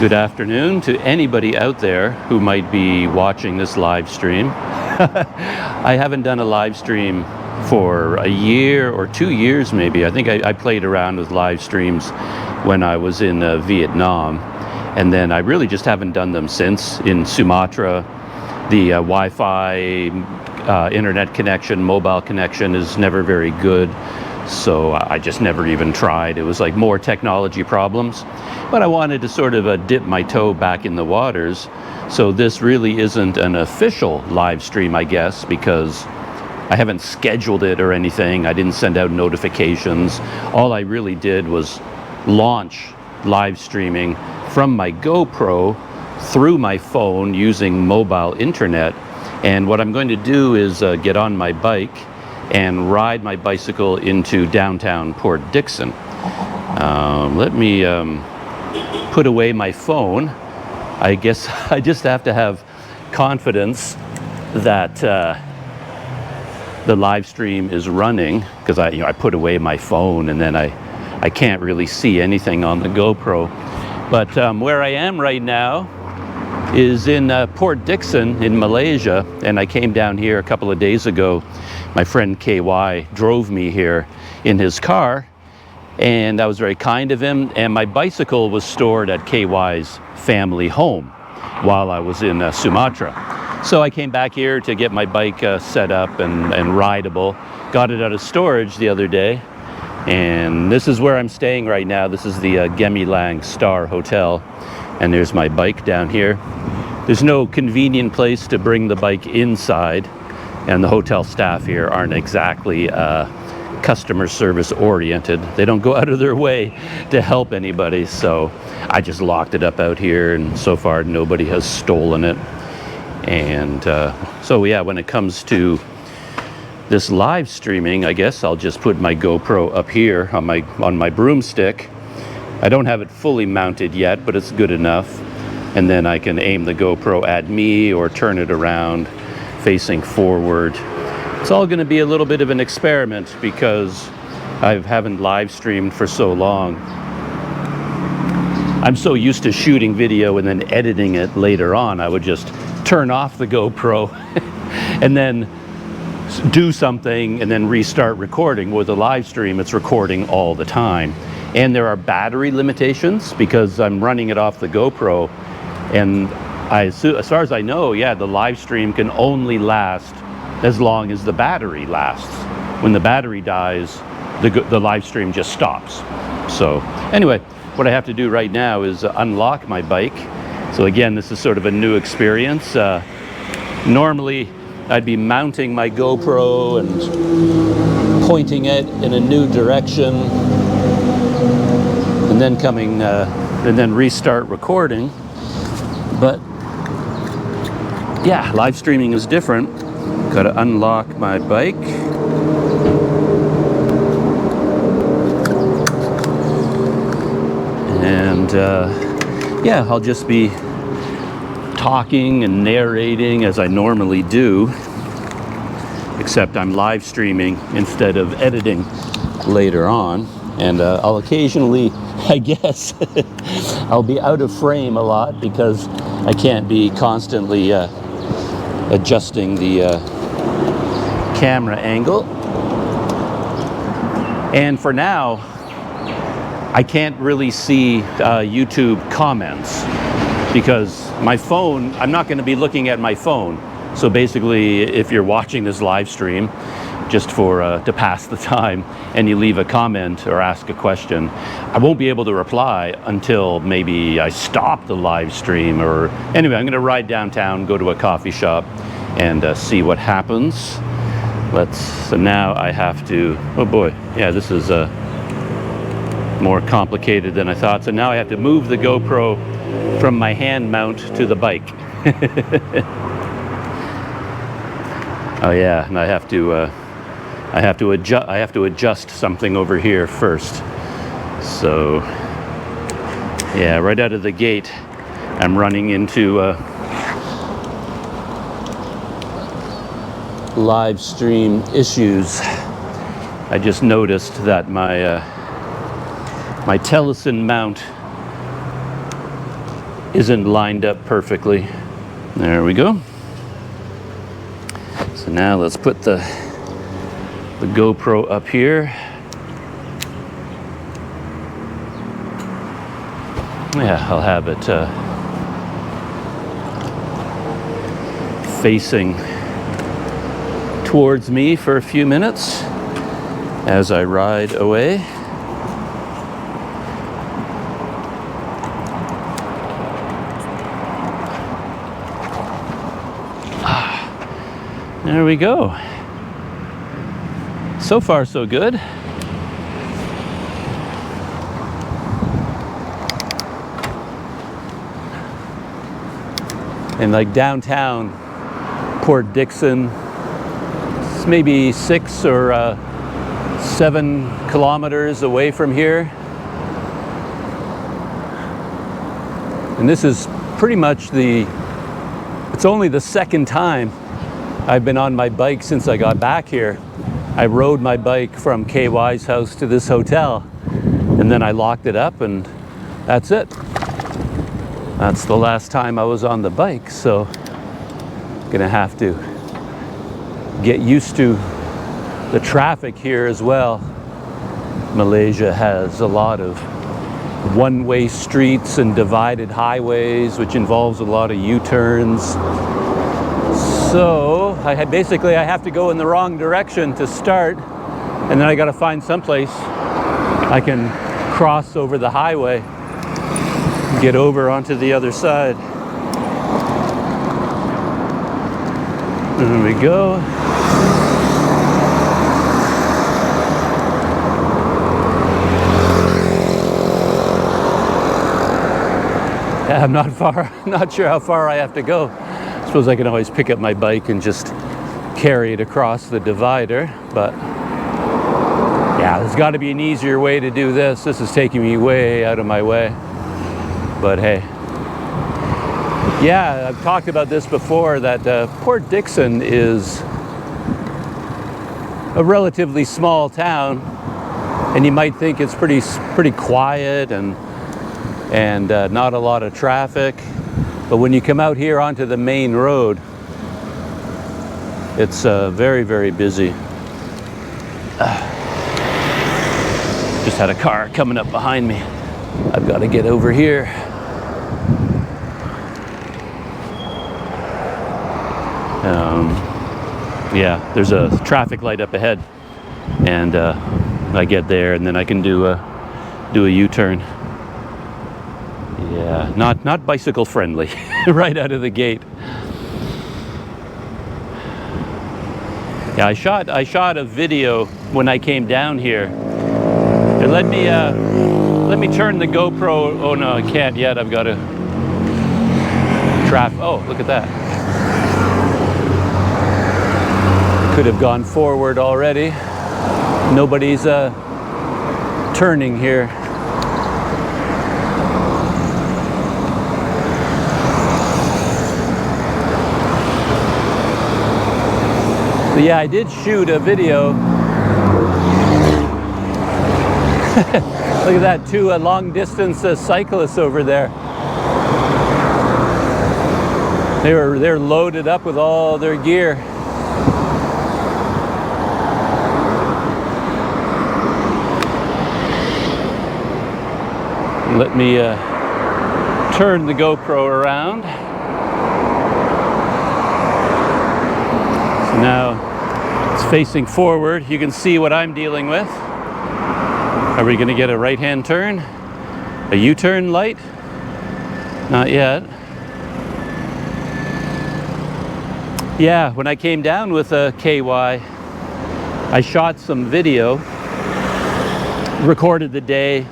Good afternoon to anybody out there who might be watching this live stream. I haven't done a live stream for a year or 2 years maybe. I think I played around with live streams when I was in Vietnam, and then I really just haven't done them since. In Sumatra, the Wi-Fi internet connection, mobile connection is never very good, so I just never even tried. It was like more technology problems, but I wanted to sort of dip my toe back in the waters. So this really isn't an official live stream, I guess, because I haven't scheduled it or anything. I didn't send out notifications. All I really did was launch live streaming from my GoPro through my phone using mobile internet. And what I'm going to do is get on my bike and ride my bicycle into downtown Port Dickson. Let me put away my phone. I guess I just have to have confidence that the live stream is running, because I put away my phone and then I can't really see anything on the GoPro. But where I am right now is in Port Dickson in Malaysia, and I came down here a couple of days ago. My friend KY drove me here in his car, and that was very kind of him. And my bicycle was stored at KY's family home while I was in Sumatra. So I came back here to get my bike set up and rideable. Got it out of storage the other day, and this is where I'm staying right now. This is the Gemilang Star Hotel, and there's my bike down here. There's no convenient place to bring the bike inside, and the hotel staff here aren't exactly customer service oriented. They don't go out of their way to help anybody, so I just locked it up out here, and so far nobody has stolen it. And so yeah, when it comes to this live streaming, I guess I'll just put my GoPro up here on my broomstick. I don't have it fully mounted yet, but it's good enough. And then I can aim the GoPro at me or turn it around facing forward. It's all going to be a little bit of an experiment because I haven't live streamed for so long. I'm so used to shooting video and then editing it later on. I would just turn off the GoPro and then do something and then restart recording. With a live stream, it's recording all the time. And there are battery limitations because I'm running it off the GoPro. And as far as I know, yeah, the live stream can only last as long as the battery lasts. When the battery dies, the live stream just stops. So anyway, what I have to do right now is unlock my bike. So again, this is sort of a new experience. Normally, I'd be mounting my GoPro and pointing it in a new direction, and then and then restart recording. But yeah, live streaming is different. Got to unlock my bike. And yeah, I'll just be talking and narrating as I normally do, except I'm live streaming instead of editing later on. And I'll occasionally, I guess, I'll be out of frame a lot because I can't be constantly adjusting the camera angle. And for now, I can't really see YouTube comments because my phone, I'm not going to be looking at my phone. So basically, if you're watching this live stream just to pass the time and you leave a comment or ask a question, I won't be able to reply until maybe I stop the live stream. Or anyway, I'm going to ride downtown, go to a coffee shop and see what happens. So now I have to, oh boy, yeah, this is more complicated than I thought. So now I have to move the GoPro from my hand mount to the bike. Oh yeah, and I have to adjust something over here first. So yeah, right out of the gate, I'm running into live stream issues. I just noticed that my Tellison mount isn't lined up perfectly. There we go. So now let's put the GoPro up here. Yeah, I'll have it facing towards me for a few minutes as I ride away. There we go. So far, so good. And like downtown Port Dickson, it's maybe 6 or 7 kilometers away from here. And this is pretty much it's only the second time I've been on my bike since I got back here. I rode my bike from KY's house to this hotel, and then I locked it up, and that's it. That's the last time I was on the bike, so I'm gonna have to get used to the traffic here as well. Malaysia has a lot of one-way streets and divided highways, which involves a lot of U-turns. So I have to go in the wrong direction to start, and then I got to find someplace I can cross over the highway, get over onto the other side. There we go. Yeah, I'm not sure how far I have to go. I suppose I can always pick up my bike and just carry it across the divider, but yeah, there's got to be an easier way to do this. This is taking me way out of my way, but hey. Yeah, I've talked about this before, that Port Dickson is a relatively small town, and you might think it's pretty quiet and not a lot of traffic. But when you come out here onto the main road, it's very, very busy. Just had a car coming up behind me. I've got to get over here. Yeah, there's a traffic light up ahead, and I get there, and then I can do a U-turn. Yeah, not bicycle friendly right out of the gate. Yeah, I shot a video when I came down here. And let me turn the GoPro. Oh no, I can't yet. I've got to Oh, look at that. Could have gone forward already. Nobody's turning here. But yeah, I did shoot a video. Look at that, 2 long distance cyclists over there. They're loaded up with all their gear. Let me turn the GoPro around. So now it's facing forward. You can see what I'm dealing with. Are we going to get a right-hand turn? A U-turn light? Not yet. Yeah, when I came down with a KY, I shot some video, recorded the day.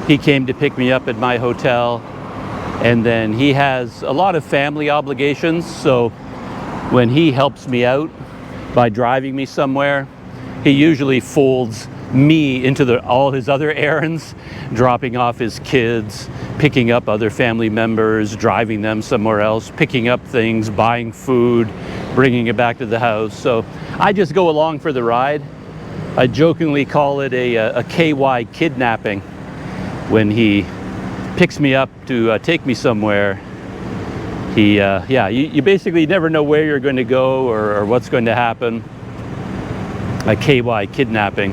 He came to pick me up at my hotel, and then he has a lot of family obligations, so when he helps me out by driving me somewhere, he usually folds me into all his other errands, dropping off his kids, picking up other family members, driving them somewhere else, picking up things, buying food, bringing it back to the house. So I just go along for the ride. I jokingly call it a KY kidnapping when he picks me up to take me somewhere, you basically never know where you're going to go or what's going to happen. Like KY kidnapping.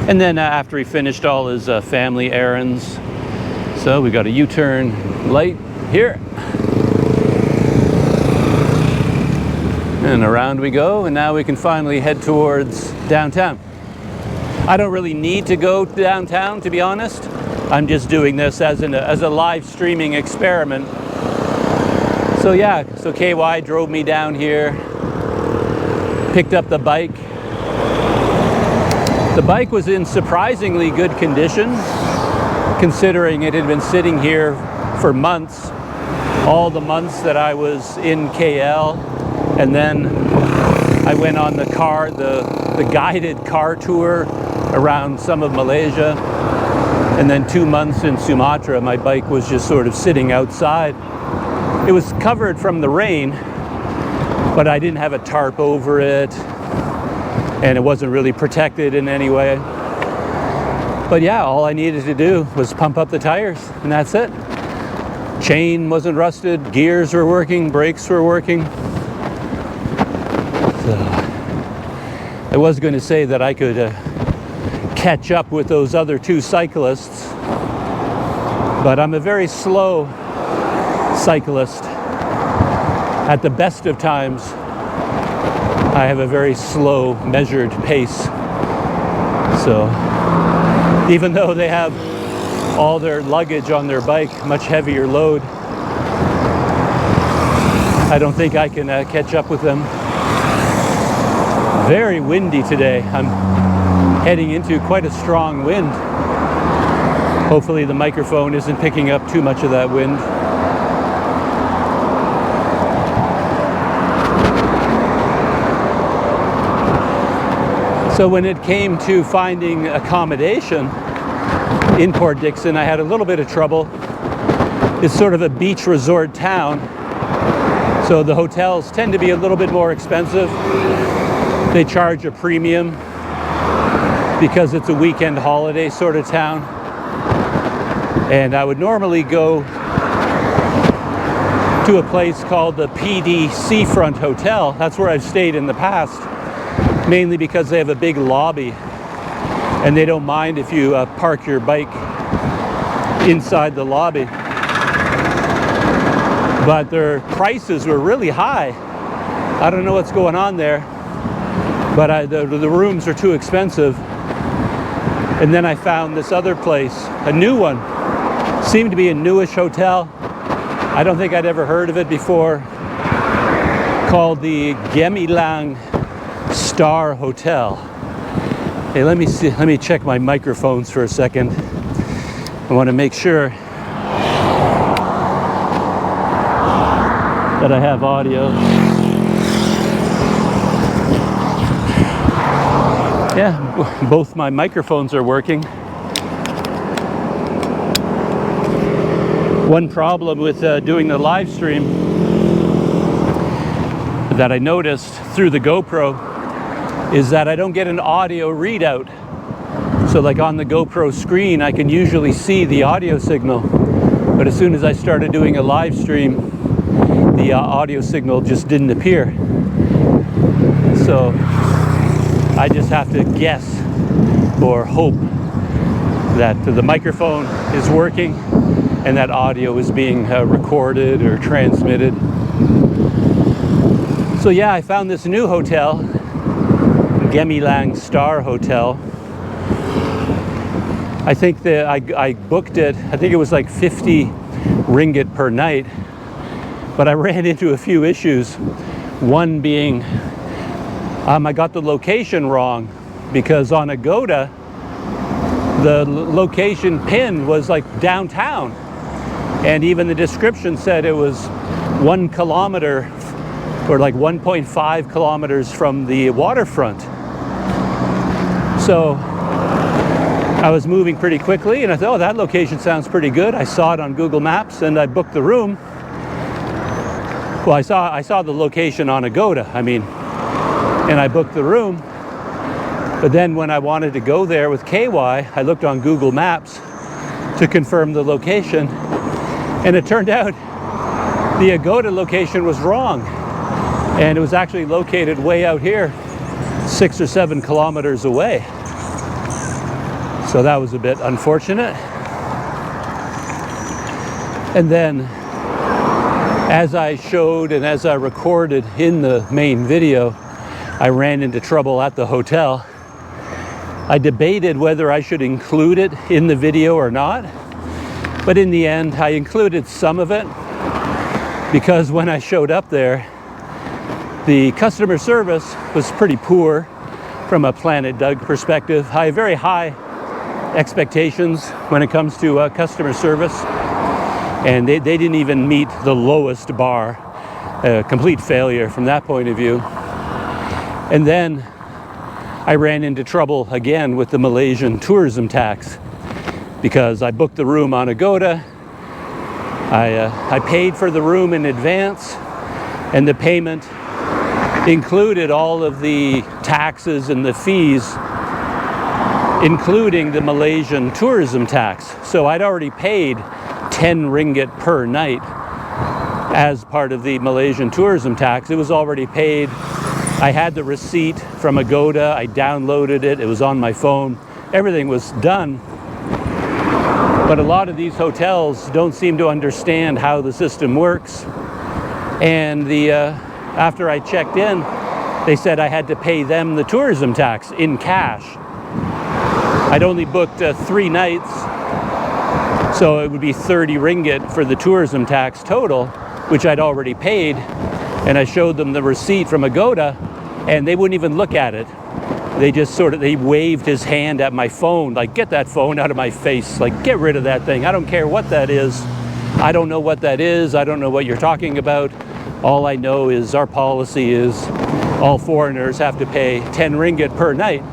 And then after he finished all his family errands, so we got a U-turn light here. And around we go, and now we can finally head towards downtown. I don't really need to go downtown, to be honest. I'm just doing this as a live streaming experiment. So yeah, so KY drove me down here, picked up the bike. The bike was in surprisingly good condition, considering it had been sitting here for months, all the months that I was in KL, and then I went on the guided car tour around some of Malaysia, and then 2 months in Sumatra, my bike was just sort of sitting outside. It was covered from the rain, but I didn't have a tarp over it, and it wasn't really protected in any way. But yeah, all I needed to do was pump up the tires, and that's it. Chain wasn't rusted, gears were working, brakes were working. So I was going to say that I could catch up with those other two cyclists, but I'm a very slow cyclist. At the best of times, I have a very slow, measured pace. So even though they have all their luggage on their bike, much heavier load, I don't think I can catch up with them. Very windy today. I'm heading into quite a strong wind. Hopefully the microphone isn't picking up too much of that wind. So when it came to finding accommodation in Port Dickson, I had a little bit of trouble. It's sort of a beach resort town, so the hotels tend to be a little bit more expensive. They charge a premium because it's a weekend holiday sort of town. And I would normally go to a place called the PD Seafront Hotel. That's where I've stayed in the past, mainly because they have a big lobby and they don't mind if you park your bike inside the lobby. But their prices were really high. I don't know what's going on there, but the rooms are too expensive. And then I found this other place, a new one. Seemed to be a newish hotel. I don't think I'd ever heard of it before, called the Gemilang Star Hotel. Hey, let me check my microphones for a second. I want to make sure that I have audio. Yeah, both my microphones are working. One problem with doing the live stream that I noticed through the GoPro is that I don't get an audio readout. So like on the GoPro screen, I can usually see the audio signal, but as soon as I started doing a live stream, the audio signal just didn't appear. So I just have to guess or hope that the microphone is working and that audio is being recorded or transmitted. So yeah, I found this new hotel, Gemilang Star Hotel. I think that I booked it, I think it was like 50 ringgit per night, but I ran into a few issues. One being, I got the location wrong, because on Agoda, the location pin was like downtown. And even the description said it was 1 kilometer or like 1.5 kilometers from the waterfront. So I was moving pretty quickly and I thought, oh, that location sounds pretty good. I saw it on Google Maps and I booked the room. Well, I saw the location on Agoda, and I booked the room. But then when I wanted to go there with KY, I looked on Google Maps to confirm the location, and it turned out the Agoda location was wrong, and it was actually located way out here, 6 or 7 kilometers away. So that was a bit unfortunate. And then, as I showed and as I recorded in the main video, I ran into trouble at the hotel. I debated whether I should include it in the video or not, but in the end I included some of it, because when I showed up there, the customer service was pretty poor from a Planet Doug perspective. I have very high expectations when it comes to customer service, and they didn't even meet the lowest bar. Complete failure from that point of view. And then I ran into trouble again with the Malaysian tourism tax, because I booked the room on Agoda. I paid for the room in advance, and the payment included all of the taxes and the fees, including the Malaysian tourism tax. So I'd already paid 10 ringgit per night as part of the Malaysian tourism tax. It was already paid. I had the receipt from Agoda. I downloaded it. It was on my phone. Everything was done. But a lot of these hotels don't seem to understand how the system works. And after I checked in, they said I had to pay them the tourism tax in cash. I'd only booked 3 nights, so it would be 30 ringgit for the tourism tax total, which I'd already paid. And I showed them the receipt from Agoda, and they wouldn't even look at it. They just they waved his hand at my phone, like, get that phone out of my face, like, get rid of that thing. I don't care what that is. I don't know what that is. I don't know what you're talking about. All I know is our policy is all foreigners have to pay 10 ringgit per night.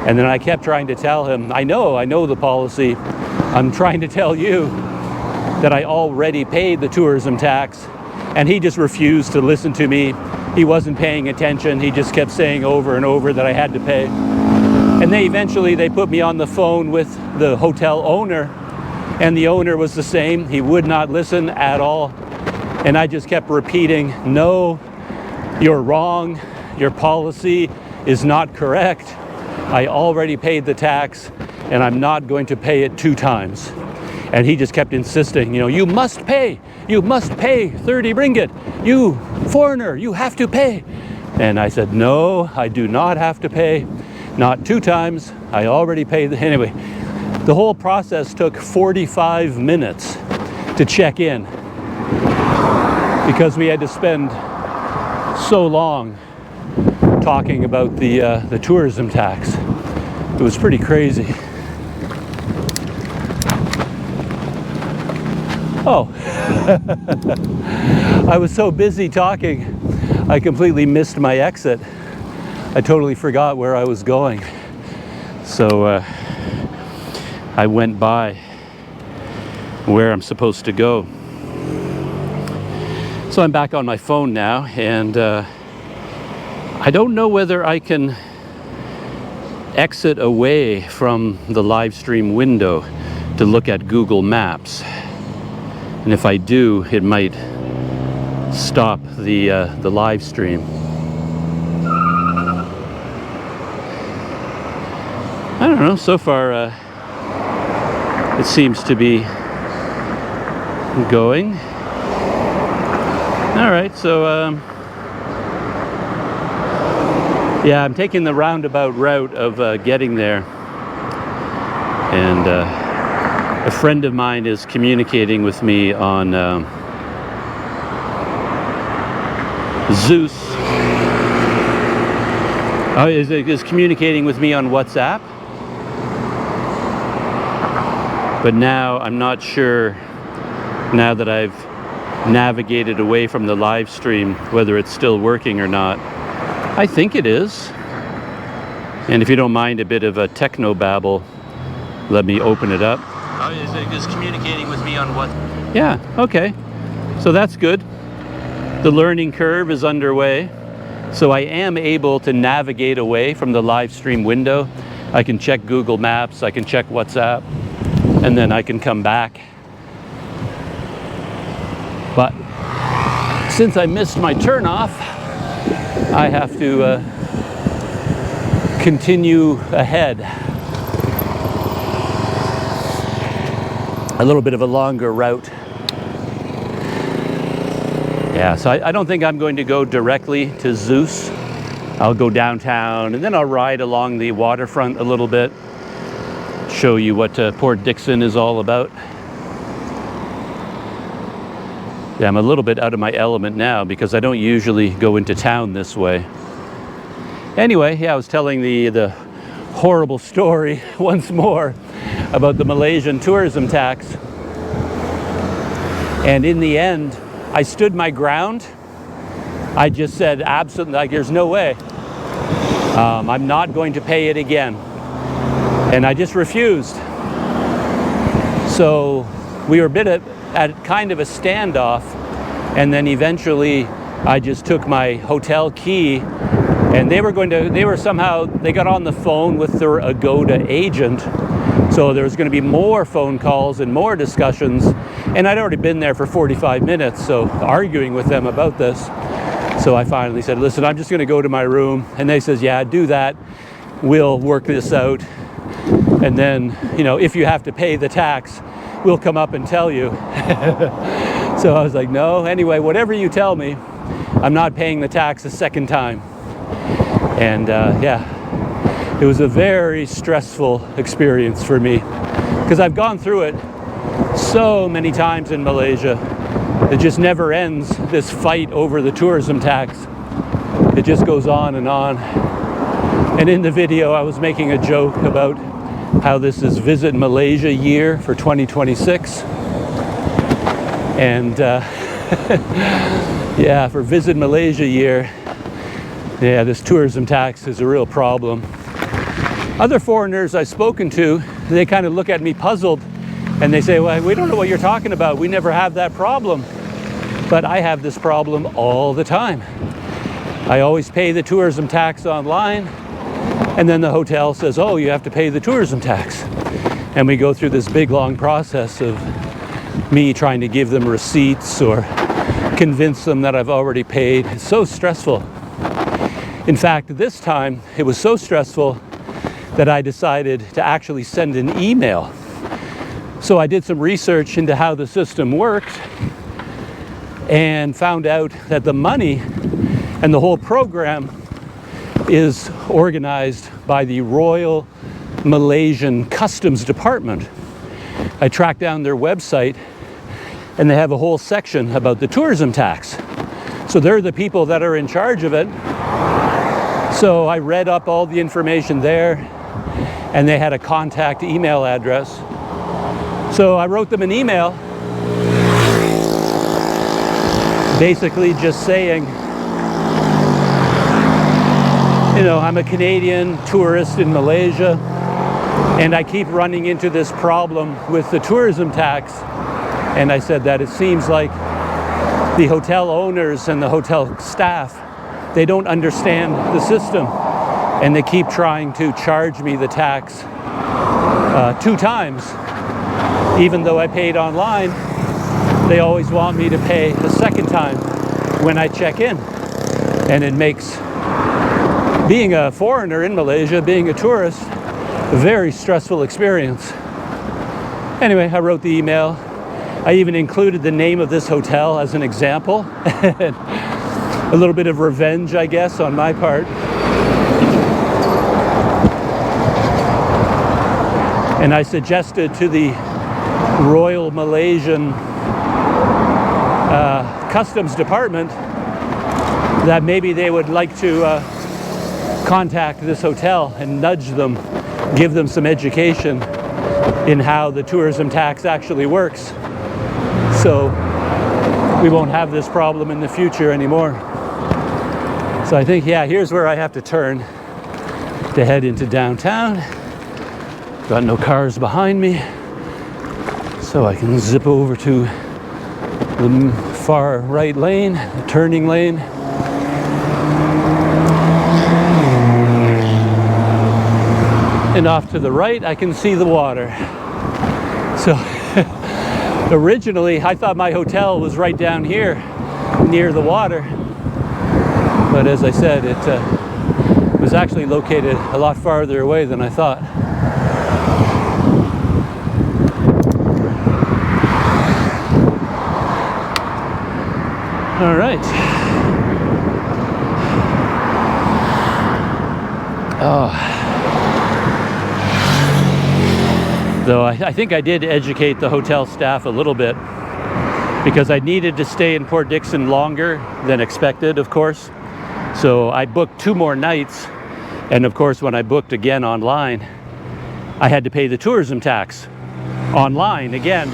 And then I kept trying to tell him, I know the policy. I'm trying to tell you that I already paid the tourism tax. And he just refused to listen to me. He wasn't paying attention. He just kept saying over and over that I had to pay. And eventually they put me on the phone with the hotel owner, and the owner was the same. He would not listen at all. And I just kept repeating, no, you're wrong. Your policy is not correct. I already paid the tax, and I'm not going to pay it 2 times. And he just kept insisting, you must pay 30 ringgit. You foreigner, you have to pay. And I said, no, I do not have to pay. Not 2 times. I already paid. Anyway, the whole process took 45 minutes to check in, because we had to spend so long talking about the tourism tax. It was pretty crazy. Oh, I was so busy talking, I completely missed my exit. I totally forgot where I was going. So I went by where I'm supposed to go. So I'm back on my phone now, and I don't know whether I can exit away from the live stream window to look at Google Maps. And if I do, it might stop the live stream. I don't know, so far it seems to be going. All right, so yeah, I'm taking the roundabout route of getting there. And a friend of mine is communicating with me on Zeus. Oh, is communicating with me on WhatsApp. But now I'm not sure, now that I've navigated away from the live stream, whether it's still working or not. I think it is. And if you don't mind a bit of a techno babble, let me open it up. Oh, is communicating with me on what? Yeah, okay. So that's good. The learning curve is underway. So I am able to navigate away from the live stream window. I can check Google Maps, I can check WhatsApp. and then I can come back. But since I missed my turnoff, I have to continue ahead. A little bit of a longer route. Yeah, so I don't think I'm going to go directly to Zeus. I'll go downtown and then I'll ride along the waterfront a little bit, show you what Port Dickson is all about. Yeah, I'm a little bit out of my element now because I don't usually go into town this way. Anyway, yeah, I was telling the horrible story once more about the Malaysian tourism tax. And in the end, I stood my ground. I just said, absolutely, like, there's no way. I'm not going to pay it again. And I just refused. So we were a bit at kind of a standoff. And then eventually I just took my hotel key, and they got on the phone with their Agoda agent. So there was going to be more phone calls and more discussions. And I'd already been there for 45 minutes, so arguing with them about this. So I finally said, listen, I'm just going to go to my room. And they says, yeah, do that. We'll work this out. And then, you know, if you have to pay the tax, we'll come up and tell you. So I was like, no, anyway, whatever you tell me, I'm not paying the tax a second time. And yeah, it was a very stressful experience for me because I've gone through it so many times in Malaysia. It just never ends, this fight over the tourism tax. It just goes on and on. And in the video, I was making a joke about how this is Visit Malaysia year for 2026. And yeah, for Visit Malaysia year, yeah, this tourism tax is a real problem. Other foreigners I've spoken to, they kind of look at me puzzled and they say, well, we don't know what you're talking about. We never have that problem. But I have this problem all the time. I always pay the tourism tax online, and then the hotel says, oh, you have to pay the tourism tax. And we go through this big, long process of me trying to give them receipts or convince them that I've already paid. It's so stressful. In fact, this time, it was so stressful that I decided to actually send an email. So I did some research into how the system worked and found out that the money and the whole program is organized by the Royal Malaysian Customs Department. I tracked down their website and they have a whole section about the tourism tax. So they're the people that are in charge of it. So I read up all the information there, and they had a contact email address. So I wrote them an email basically just saying, you know, I'm a Canadian tourist in Malaysia and I keep running into this problem with the tourism tax. And I said that it seems like the hotel owners and the hotel staff, they don't understand the system, and they keep trying to charge me the tax 2 times. Even though I paid online, they always want me to pay the second time when I check in. And it makes being a foreigner in Malaysia, being a tourist, a very stressful experience. Anyway, I wrote the email. I even included the name of this hotel as an example. A little bit of revenge, I guess, on my part. And I suggested to the Royal Malaysian Customs Department that maybe they would like to contact this hotel and nudge them, give them some education in how the tourism tax actually works, so we won't have this problem in the future anymore. So I think, yeah, here's where I have to turn to head into downtown. Got no cars behind me, so I can zip over to the far right lane, the turning lane. And off to the right, I can see the water. So originally I thought my hotel was right down here near the water, but as I said, it was actually located a lot farther away than I thought. All right. Oh. Though I think I did educate the hotel staff a little bit, because I needed to stay in Port Dickson longer than expected, of course. So I booked 2 more nights, and of course when I booked again online, I had to pay the tourism tax online again.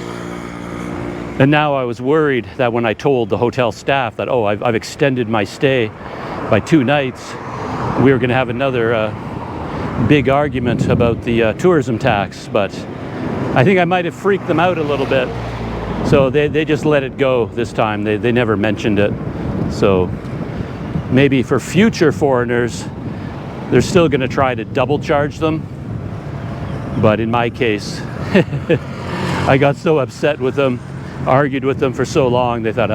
And now I was worried that when I told the hotel staff that, oh, I've extended my stay by 2 nights, we were going to have another big argument about the tourism tax. But I think I might have freaked them out a little bit. So they just let it go this time. They never mentioned it. So maybe for future foreigners, they're still going to try to double charge them. But in my case, I got so upset with them, argued with them for so long, they thought,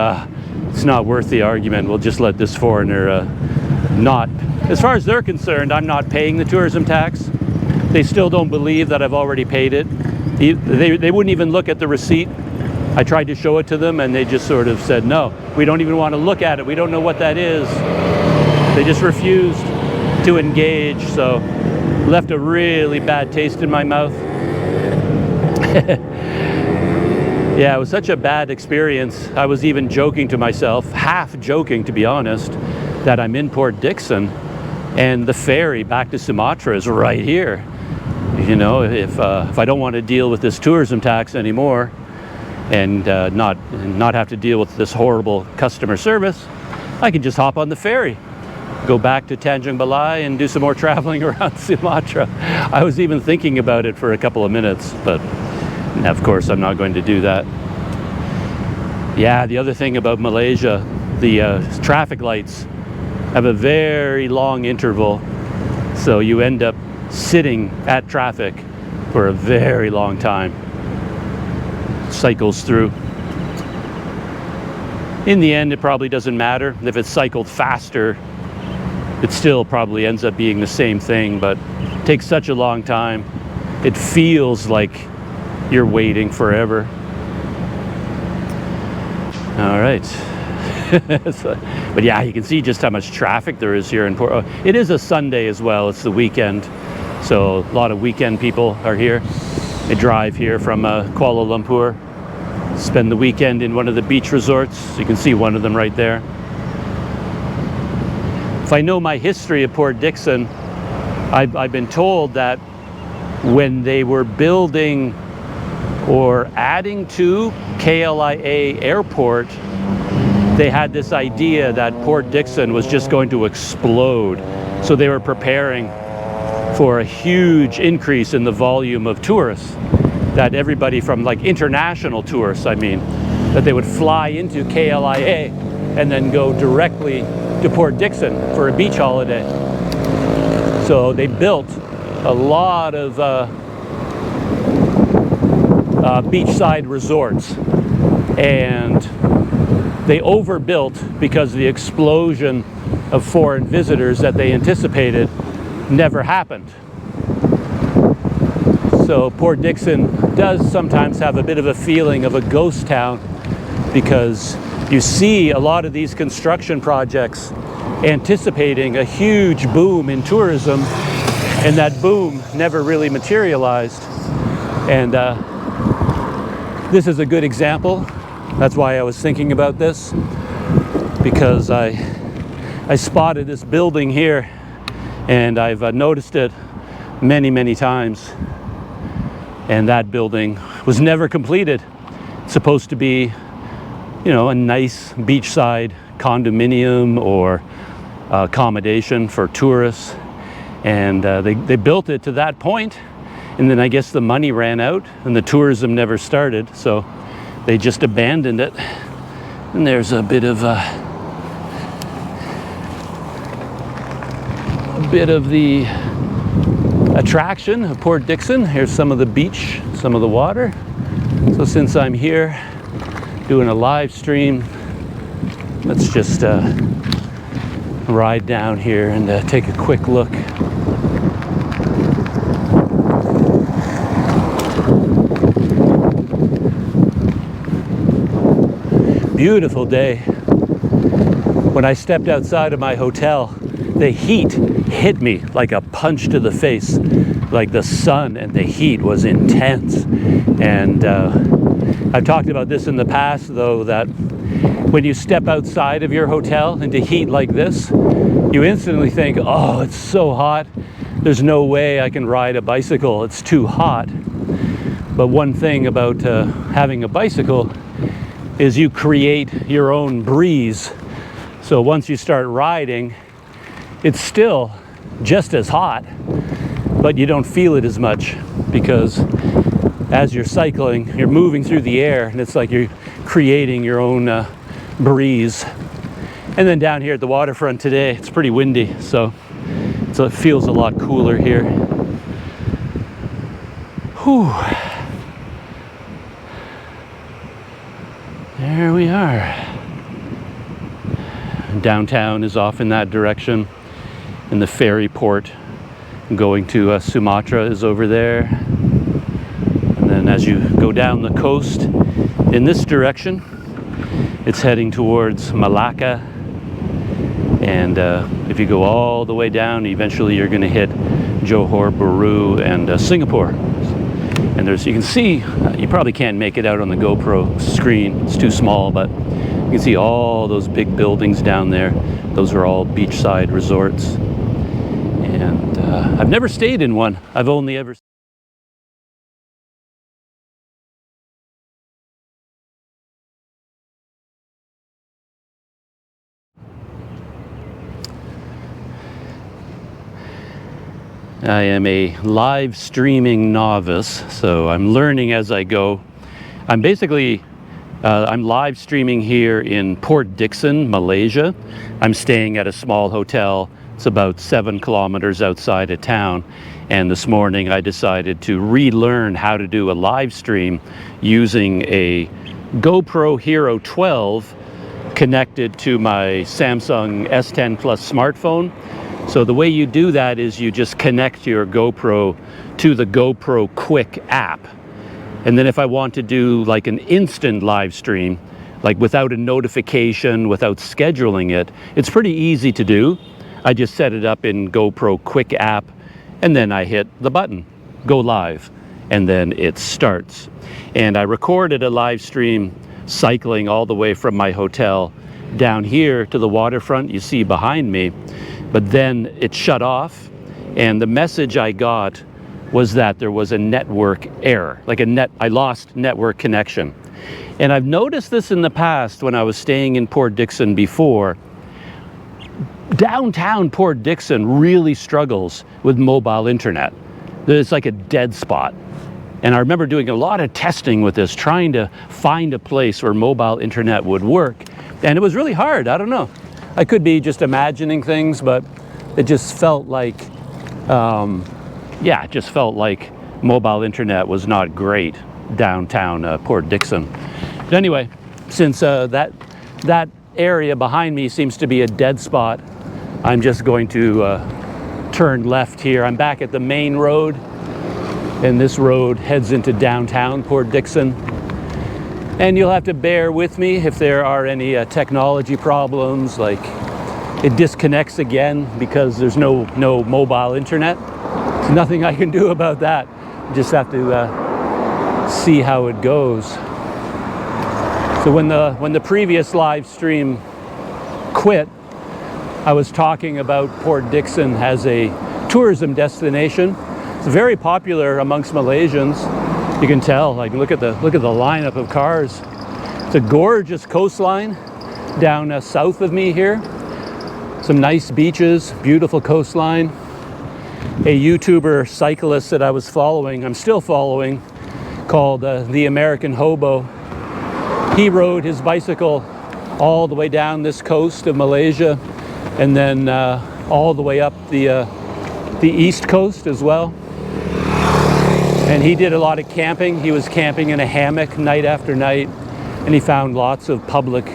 it's not worth the argument. We'll just let this foreigner not. As far as they're concerned, I'm not paying the tourism tax. They still don't believe that I've already paid it. They wouldn't even look at the receipt. I tried to show it to them, and they just sort of said, no, we don't even want to look at it. We don't know what that is. They just refused to engage, so left a really bad taste in my mouth. Yeah, it was such a bad experience. I was even joking to myself, half joking to be honest, that I'm in Port Dickson and the ferry back to Sumatra is right here. You know, if I don't want to deal with this tourism tax anymore, and not have to deal with this horrible customer service, I can just hop on the ferry, go back to Tanjung Balai and do some more traveling around Sumatra. I was even thinking about it for a couple of minutes, but of course I'm not going to do that. Yeah, the other thing about Malaysia, the traffic lights have a very long interval, so you end up sitting at traffic for a very long time. Cycles through. In the end, it probably doesn't matter. If it's cycled faster, it still probably ends up being the same thing, but it takes such a long time. It feels like you're waiting forever. All right. But yeah, you can see just how much traffic there is here in Port. It is a Sunday as well. It's the weekend, so a lot of weekend people are here. They drive here from Kuala Lumpur, spend the weekend in one of the beach resorts. You can see one of them right there. If I know my history of Port Dickson, I've been told that when they were building or adding to KLIA Airport, they had this idea that Port Dickson was just going to explode. So they were preparing for a huge increase in the volume of tourists, that everybody from like international tourists, I mean, that they would fly into KLIA and then go directly to Port Dickson for a beach holiday. So they built a lot of beachside resorts, and they overbuilt because the explosion of foreign visitors that they anticipated never happened. So Port Dickson does sometimes have a bit of a feeling of a ghost town, because you see a lot of these construction projects anticipating a huge boom in tourism, and that boom never really materialized. And this is a good example. That's why I was thinking about this, because I spotted this building here, and I've noticed it many times, and that building was never completed. It's supposed to be, you know, a nice beachside condominium or accommodation for tourists, and they built it to that point, and then I guess the money ran out and the tourism never started, so they just abandoned it. And there's a bit of the attraction of Port Dickson. Here's some of the beach, some of the water. So since I'm here doing a live stream, let's just ride down here and take a quick look. Beautiful day. When I stepped outside of my hotel, the heat hit me like a punch to the face. Like the sun and the heat was intense. And I've talked about this in the past, though, that when you step outside of your hotel into heat like this, you instantly think, oh, it's so hot. There's no way I can ride a bicycle. It's too hot. But one thing about having a bicycle is you create your own breeze. So once you start riding, it's still just as hot, but you don't feel it as much, because as you're cycling, you're moving through the air, and it's like you're creating your own breeze. And then down here at the waterfront today, it's pretty windy, so it feels a lot cooler here. Whew. There we are. Downtown is off in that direction, and the ferry port going to Sumatra is over there. And then as you go down the coast in this direction, it's heading towards Malacca. And if you go all the way down, eventually you're going to hit Johor Bahru and Singapore. And you can see, you probably can't make it out on the GoPro screen, it's too small, but you can see all those big buildings down there. Those are all beachside resorts. And I've never stayed in one. I've only ever... I am a live streaming novice, so I'm learning as I go. I'm basically, I'm live streaming here in Port Dickson, Malaysia. I'm staying at a small hotel. It's about 7 kilometers outside of town. And this morning I decided to relearn how to do a live stream using a GoPro Hero 12 connected to my Samsung S10 Plus smartphone. So the way you do that is you just connect your GoPro to the GoPro Quick app. And then if I want to do like an instant live stream, like without a notification, without scheduling it, it's pretty easy to do. I just set it up in GoPro Quick app, and then I hit the button, go live, and then it starts. And I recorded a live stream cycling all the way from my hotel down here to the waterfront you see behind me. But then it shut off, and the message I got was that there was a network error, I lost network connection. And I've noticed this in the past when I was staying in Port Dickson before. Downtown Port Dickson really struggles with mobile internet. It's like a dead spot. And I remember doing a lot of testing with this, trying to find a place where mobile internet would work. And it was really hard, I don't know. I could be just imagining things, but it just felt like, it just felt like mobile internet was not great downtown Port Dickson. But anyway, since that area behind me seems to be a dead spot, I'm just going to turn left here. I'm back at the main road, and this road heads into downtown Port Dickson. And you'll have to bear with me if there are any technology problems, like it disconnects again because there's no mobile internet. There's nothing I can do about that. You just have to see how it goes. So when the previous live stream quit, I was talking about Port Dickson as a tourism destination. It's very popular amongst Malaysians. You can tell, like look at the lineup of cars. It's a gorgeous coastline down south of me here. Some nice beaches, beautiful coastline. A YouTuber cyclist that I was following, I'm still following, called The American Hobo. He rode his bicycle all the way down this coast of Malaysia, and then all the way up the east coast as well. And he did a lot of camping. He was camping in a hammock night after night, and he found lots of public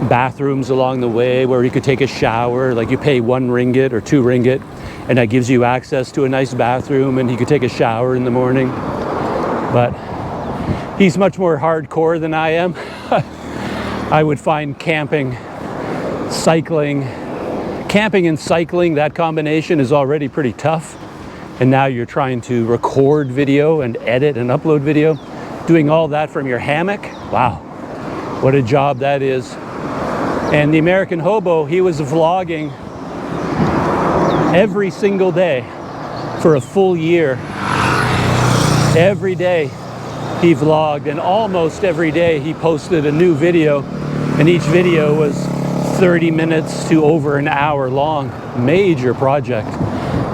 bathrooms along the way where you could take a shower. Like you pay 1 ringgit or 2 ringgit, and that gives you access to a nice bathroom, and he could take a shower in the morning. But he's much more hardcore than I am. I would find camping, cycling, and cycling, that combination is already pretty tough. And now you're trying to record video and edit and upload video, doing all that from your hammock. Wow, what a job that is. And the American hobo, he was vlogging every single day for a full year. Every day he vlogged, and almost every day he posted a new video, and each video was 30 minutes to over an hour long. Major project.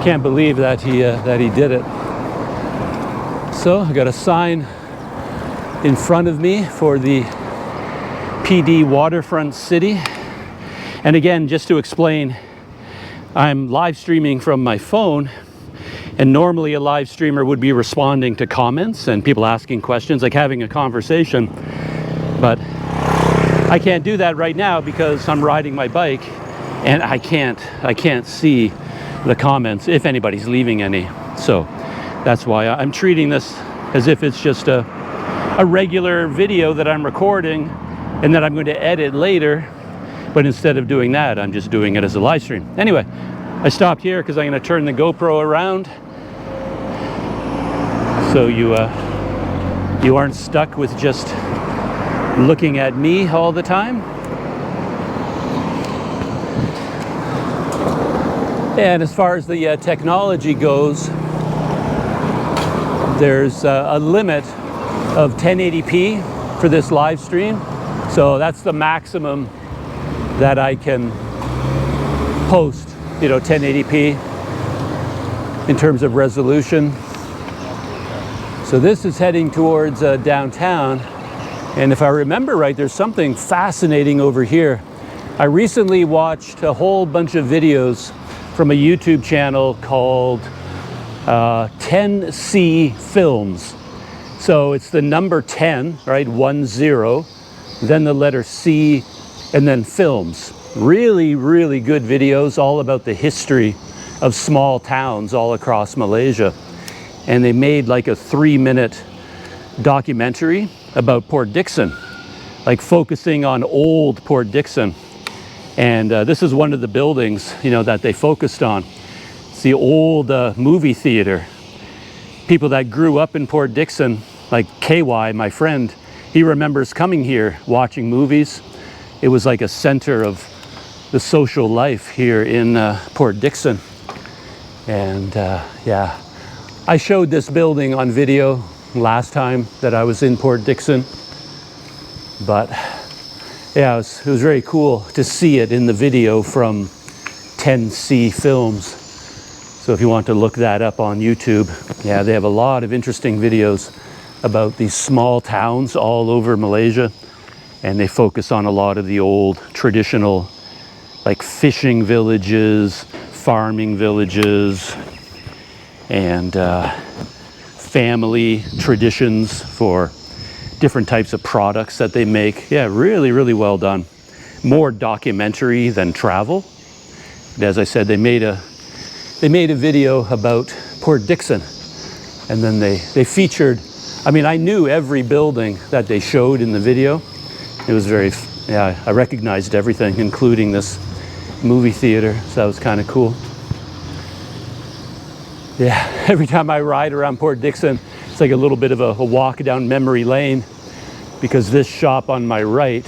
Can't believe that he did it. So I got a sign in front of me for the PD waterfront city. And again, just to explain, I'm live streaming from my phone, and normally a live streamer would be responding to comments and people asking questions, like having a conversation. But I can't do that right now because I'm riding my bike, and I can't see the comments if anybody's leaving any. So that's why I'm treating this as if it's just a regular video that I'm recording and that I'm going to edit later. But instead of doing that, I'm just doing it as a live stream. Anyway, I stopped here because I'm going to turn the GoPro around so you aren't stuck with just looking at me all the time. And as far as the technology goes, there's a limit of 1080p for this live stream. So that's the maximum that I can post, 1080p in terms of resolution. So this is heading towards downtown. And if I remember right, there's something fascinating over here. I recently watched a whole bunch of videos from a YouTube channel called 10C Films. So it's the number 10, right? 10, then the letter C, and then films. Really, really good videos all about the history of small towns all across Malaysia. And they made like a 3-minute documentary about Port Dickson, like focusing on old Port Dickson. And this is one of the buildings, that they focused on. It's the old movie theater. People that grew up in Port Dickson, like KY, my friend, he remembers coming here, watching movies. It was like a center of the social life here in Port Dickson. And yeah, I showed this building on video last time that I was in Port Dickson. But yeah, it was very cool to see it in the video from 10C Films. So if you want to look that up on YouTube, yeah, they have a lot of interesting videos about these small towns all over Malaysia. And they focus on a lot of the old traditional, like fishing villages, farming villages, and family traditions for different types of products that they make. Yeah, really, really well done. More documentary than travel. And as I said, they made a video about Port Dickson, and then they featured, I knew every building that they showed in the video. It was I recognized everything, including this movie theater, so that was kind of cool. Yeah, every time I ride around Port Dickson, it's like a little bit of a walk down memory lane, because this shop on my right,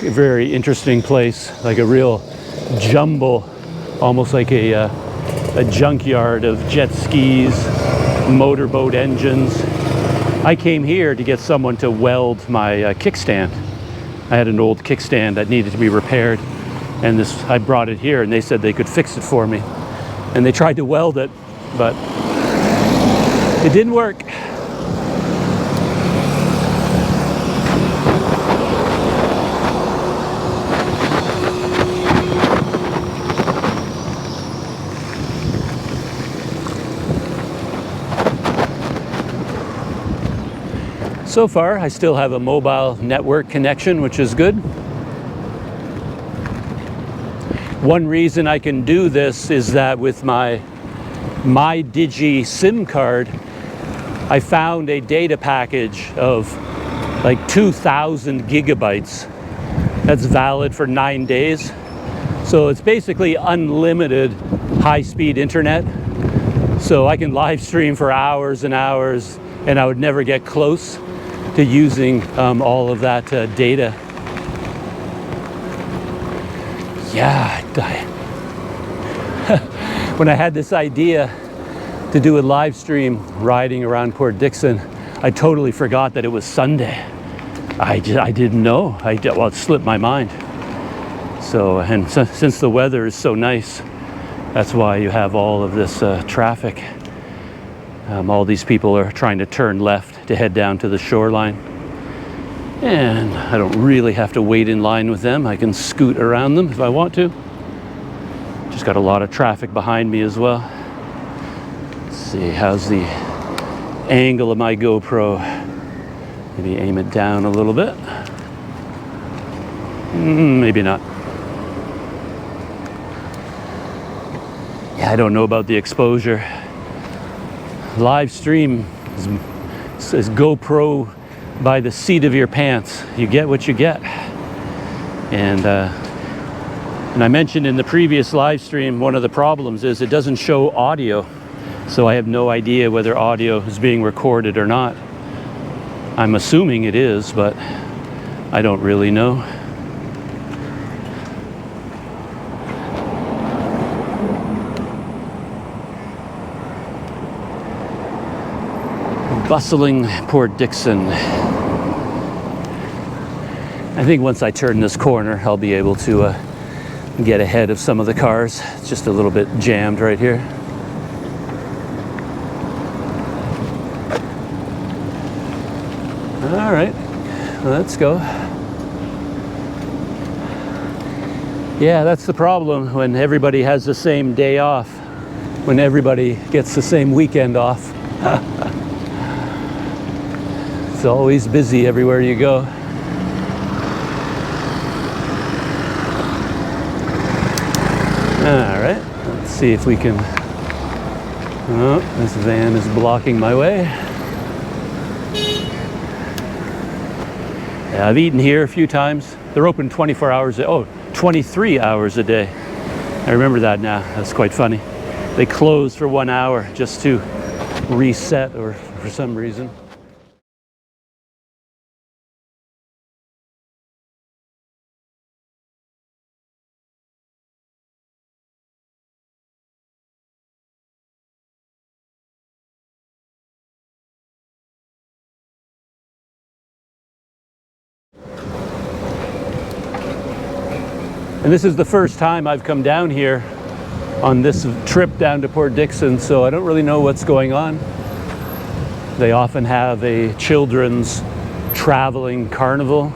a very interesting place, like a real jumble, almost like a junkyard of jet skis, motorboat engines. I came here to get someone to weld my kickstand. I had an old kickstand that needed to be repaired, and I brought it here, and they said they could fix it for me. And they tried to weld it, but it didn't work. So far, I still have a mobile network connection, which is good. One reason I can do this is that with my Digi SIM card, I found a data package of like 2,000 gigabytes that's valid for 9 days. So it's basically unlimited high-speed internet. So I can live stream for hours and hours, and I would never get close to using all of that data. Yeah, when I had this idea to do a live stream riding around Port Dickson, I totally forgot that it was Sunday. I didn't know. Well, it slipped my mind. So, and since the weather is so nice, that's why you have all of this traffic. All these people are trying to turn left to head down to the shoreline. And I don't really have to wait in line with them. I can scoot around them if I want to. Just got a lot of traffic behind me as well. Let's see, how's the angle of my GoPro? Maybe aim it down a little bit. Maybe not. Yeah, I don't know about the exposure. Live stream is GoPro by the seat of your pants. You get what you get. And I mentioned in the previous live stream, one of the problems is it doesn't show audio. So I have no idea whether audio is being recorded or not. I'm assuming it is, but I don't really know. Bustling Port Dickson. I think once I turn this corner, I'll be able to get ahead of some of the cars. It's just a little bit jammed right here. All right, let's go. Yeah, that's the problem when everybody has the same day off, when everybody gets the same weekend off. It's always busy everywhere you go. All right, let's see if we can. Oh, this van is blocking my way. Yeah, I've eaten here a few times. They're open 24 hours, 23 hours a day. I remember that now. That's quite funny. They close for 1 hour just to reset or for some reason. And this is the first time I've come down here on this trip down to Port Dickson, so I don't really know what's going on. They often have a children's traveling carnival.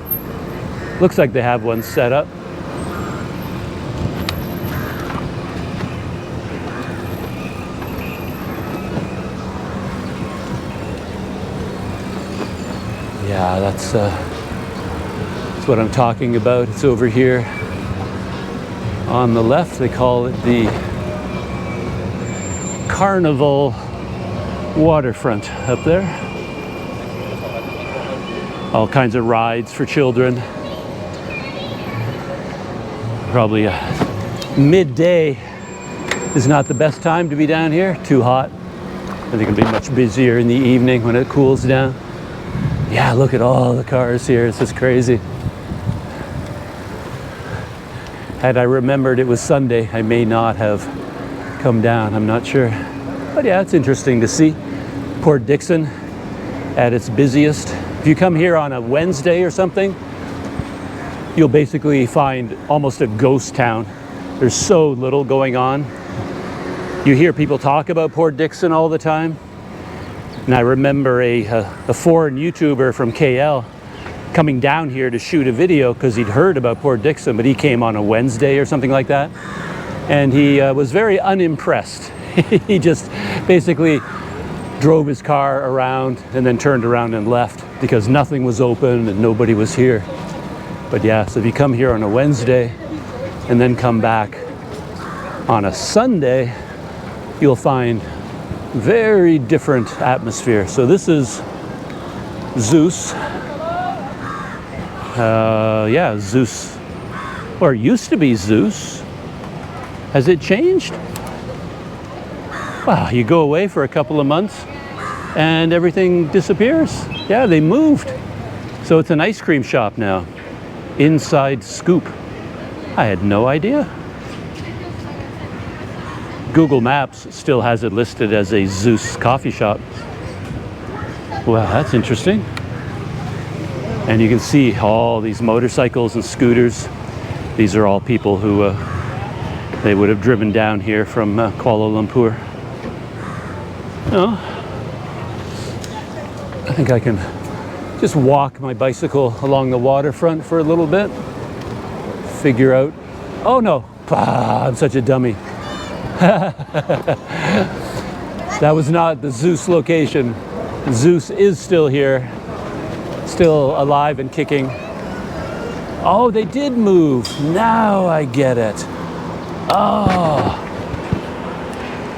Looks like they have one set up. Yeah, that's what I'm talking about. It's over here. On the left, they call it the Carnival waterfront up there. All kinds of rides for children. Probably midday is not the best time to be down here. Too hot. I think it'll be much busier in the evening when it cools down. Yeah, look at all the cars here. It's just crazy. Had I remembered it was Sunday, I may not have come down. I'm not sure. But yeah, it's interesting to see Port Dickson at its busiest. If you come here on a Wednesday or something, you'll basically find almost a ghost town. There's so little going on. You hear people talk about Port Dickson all the time. And I remember a foreign YouTuber from KL coming down here to shoot a video because he'd heard about Port Dickson, but he came on a Wednesday or something like that. And he was very unimpressed. He just basically drove his car around and then turned around and left because nothing was open and nobody was here. But yeah, so if you come here on a Wednesday and then come back on a Sunday, you'll find very different atmosphere. So this is Zeus. Yeah, Zeus, or it used to be Zeus. Has it changed? Wow, you go away for a couple of months and everything disappears. Yeah, they moved. So it's an ice cream shop now. Inside Scoop. I had no idea. Google Maps still has it listed as a Zeus coffee shop. Wow, that's interesting. And you can see all these motorcycles and scooters. These are all people who they would have driven down here from Kuala Lumpur. Oh, I think I can just walk my bicycle along the waterfront for a little bit. Figure out, oh no, I'm such a dummy. That was not the Zeus location. Zeus is still here, still alive and kicking. Oh, they did move. Now I get it.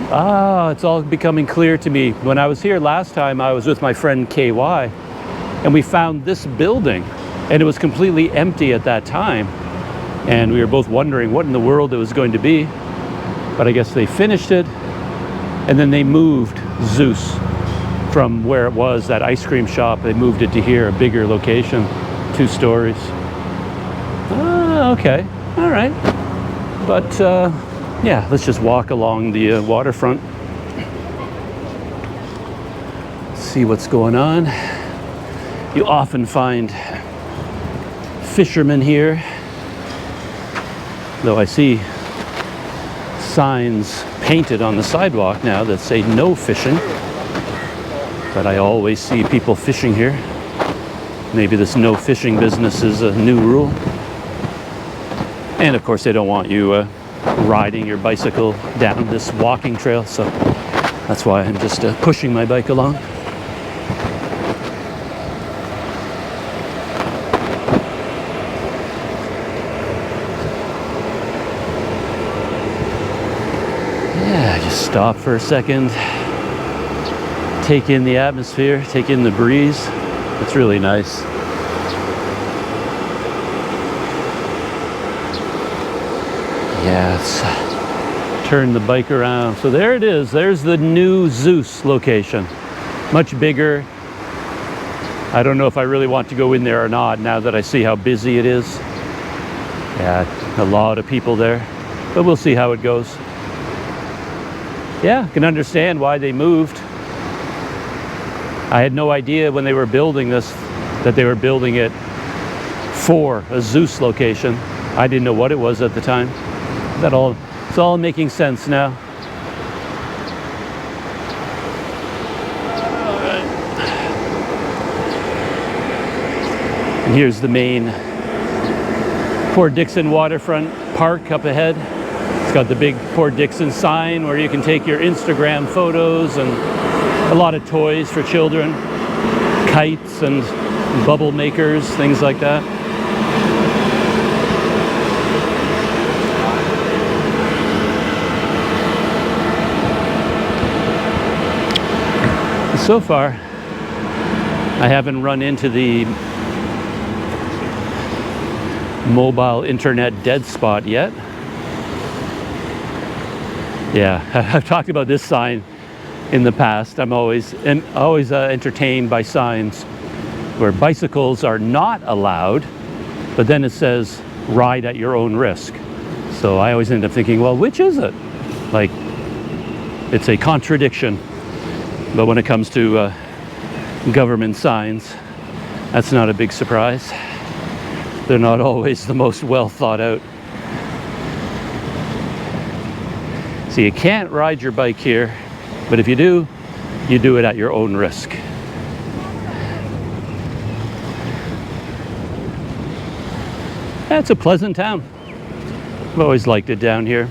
Oh, it's all becoming clear to me. When I was here last time, I was with my friend KY, and we found this building, and it was completely empty at that time. And we were both wondering what in the world it was going to be. But I guess they finished it, and then they moved Zeus from where it was, that ice cream shop. They moved it to here, a bigger location, 2 stories. Okay, all right. But yeah, let's just walk along the waterfront. See what's going on. You often find fishermen here, though I see signs painted on the sidewalk now that say no fishing. But I always see people fishing here. Maybe this no fishing business is a new rule. And of course they don't want you riding your bicycle down this walking trail, so that's why I'm just pushing my bike along. Yeah, just stop for a second, take in the atmosphere, take in the breeze. It's really nice. Yeah, let's turn the bike around. So there it is. There's the new Zeus location. Much bigger. I don't know if I really want to go in there or not now that I see how busy it is. Yeah, a lot of people there. But we'll see how it goes. Yeah, I can understand why they moved. I had no idea when they were building this that they were building it for a Zeus location. I didn't know what it was at the time. It's all making sense now. All right. And here's the main Port Dickson waterfront park up ahead. It's got the big Port Dickson sign where you can take your Instagram photos, and a lot of toys for children, kites and bubble makers, things like that. So far, I haven't run into the mobile internet dead spot yet. Yeah, I've talked about this sign in the past. I'm always entertained by signs where bicycles are not allowed, but then it says ride at your own risk. So I always end up thinking, well, which is it? Like, it's a contradiction. But when it comes to government signs, that's not a big surprise. They're not always the most well thought out. So you can't ride your bike here, but if you do it at your own risk. It's a pleasant town. I've always liked it down here.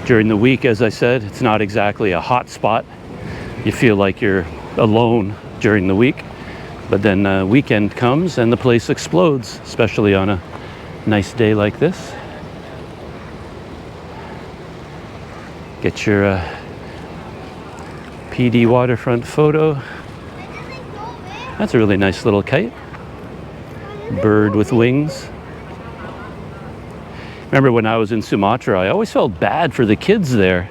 During the week, as I said, it's not exactly a hot spot. you feel like you're alone during the week. But then weekend comes and the place explodes, especially on a nice day like this. Get your PD waterfront photo. That's a really nice little kite. Bird with wings. Remember when I was in Sumatra, I always felt bad for the kids there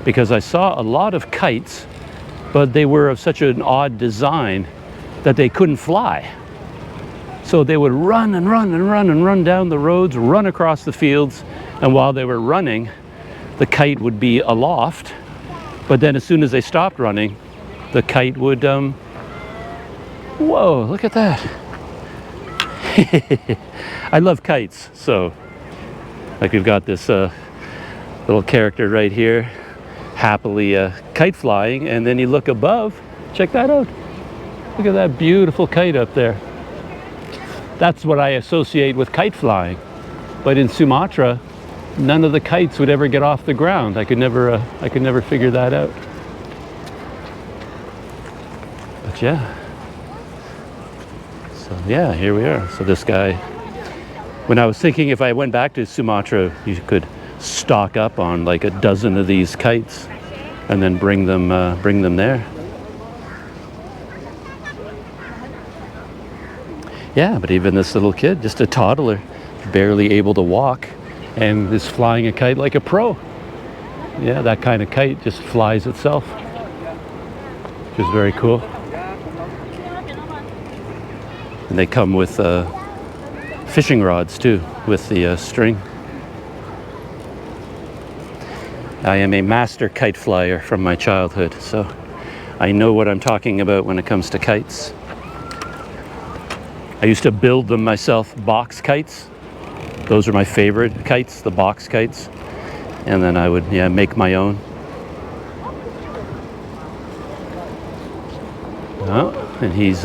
because I saw a lot of kites, but they were of such an odd design that they couldn't fly. So they would run and run and run and run down the roads, run across the fields, and while they were running, the kite would be aloft, but then as soon as they stopped running, the kite would, whoa, look at that. I love kites, so like we've got this little character right here, happily kite flying, and then you look above, check that out. Look at that beautiful kite up there. That's what I associate with kite flying. But in Sumatra, none of the kites would ever get off the ground. I could never figure that out. But yeah. So yeah, here we are. So this guy, when I was thinking if I went back to Sumatra, you could stock up on like a dozen of these kites and then bring them there. Yeah, but even this little kid, just a toddler, barely able to walk, and is flying a kite like a pro. Yeah, that kind of kite just flies itself, which is very cool. And they come with fishing rods too, with the string. I am a master kite flyer from my childhood, so I know what I'm talking about when it comes to kites. I used to build them myself, box kites. Those are my favorite kites, the box kites. And then I would, make my own. Oh, and he's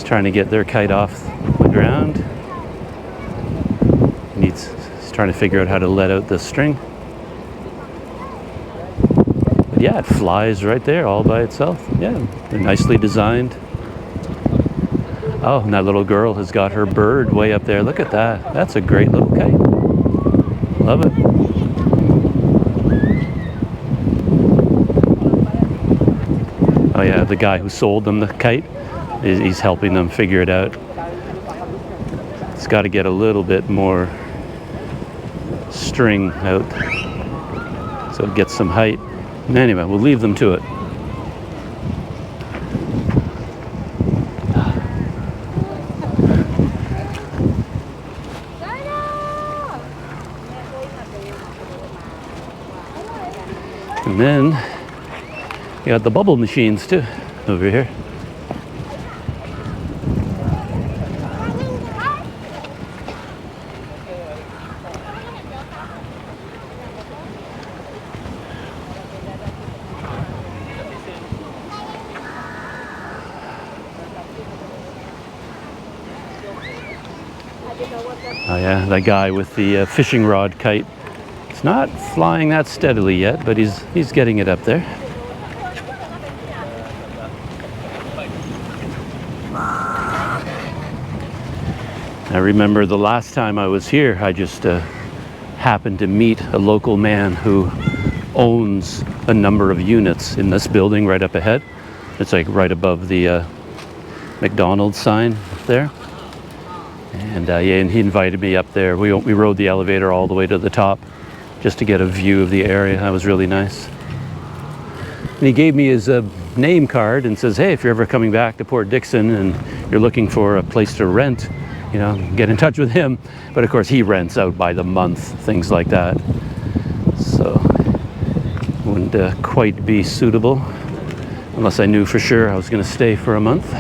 trying to get their kite off the ground. He's trying to figure out how to let out the string. But yeah, it flies right there all by itself. Yeah, they're nicely designed. Oh, and that little girl has got her bird way up there. Look at that. That's a great little kite. Love it. Oh yeah, the guy who sold them the kite, he's helping them figure it out. It's got to get a little bit more string out so it gets some height. Anyway, we'll leave them to it. And then you got the bubble machines too over here. Oh yeah, that guy with the fishing rod kite. It's not flying that steadily yet, but he's getting it up there. I remember the last time I was here, I just happened to meet a local man who owns a number of units in this building right up ahead. It's like right above the McDonald sign up there. And and he invited me up there. We rode the elevator all the way to the top just to get a view of the area. That was really nice. And he gave me his name card and says, hey, if you're ever coming back to Port Dickson and you're looking for a place to rent, get in touch with him. But of course he rents out by the month, things like that. So wouldn't quite be suitable unless I knew for sure I was going to stay for a month.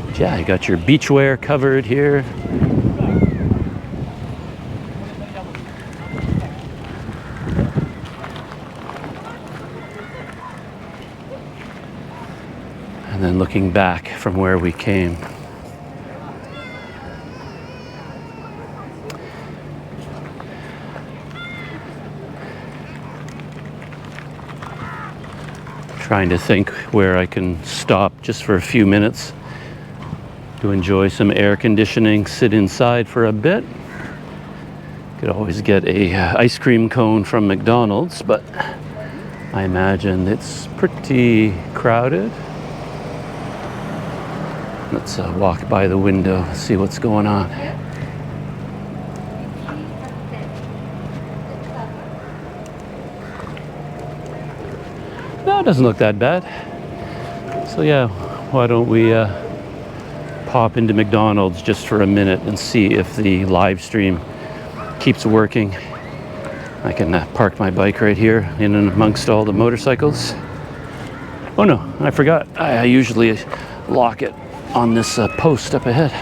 But yeah, you got your beachwear covered here. And then looking back from where we came. Trying to think where I can stop just for a few minutes to enjoy some air conditioning, sit inside for a bit. Could always get a ice cream cone from McDonald's, but I imagine it's pretty crowded. Let's walk by the window, see what's going on. No, it doesn't look that bad. So yeah, why don't we pop into McDonald's just for a minute and see if the live stream keeps working. I can park my bike right here in and amongst all the motorcycles. Oh no, I forgot. I usually lock it on this post up ahead.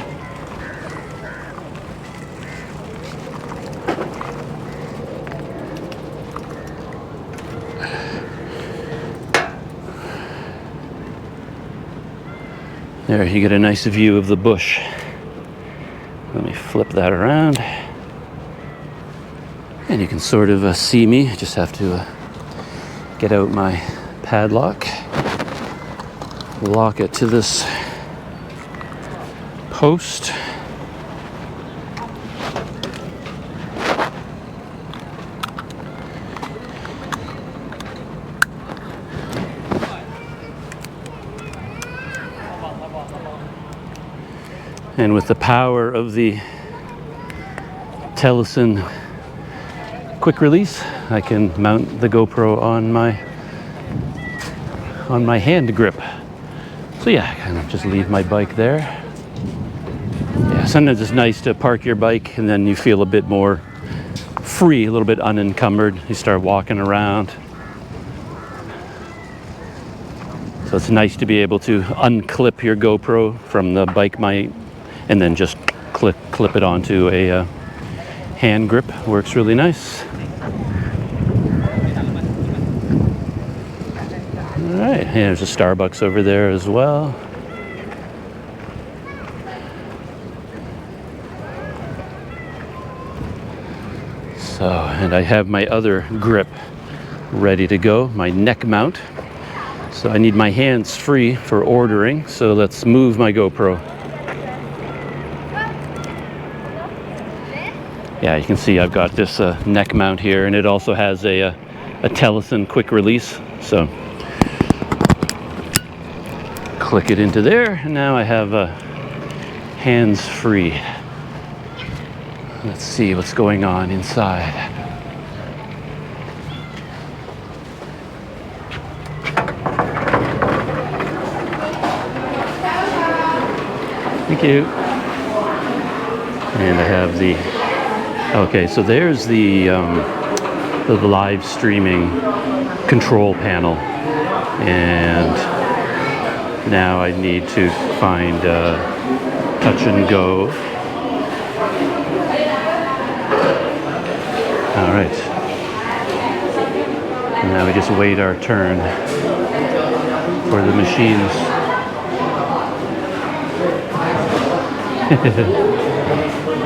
There, you get a nice view of the bush. Let me flip that around. And you can sort of see me. I just have to get out my padlock, lock it to this post. And with the power of the Telesin quick release, I can mount the GoPro on my hand grip. So yeah, I kind of just leave my bike there. Yeah, sometimes it's nice to park your bike and then you feel a bit more free, a little bit unencumbered. You start walking around. So it's nice to be able to unclip your GoPro from the bike mount and then just clip it onto a hand grip. Works really nice. All right, and there's a Starbucks over there as well. So, and I have my other grip ready to go, my neck mount. So I need my hands free for ordering. So let's move my GoPro. Yeah, you can see I've got this neck mount here, and it also has a Telesin quick release. So click it into there, and now I have hands free. Let's see what's going on inside. Thank you. And I have the, okay, so there's the live streaming control panel. And now I need to find touch and go. All right. And now we just wait our turn for the machines.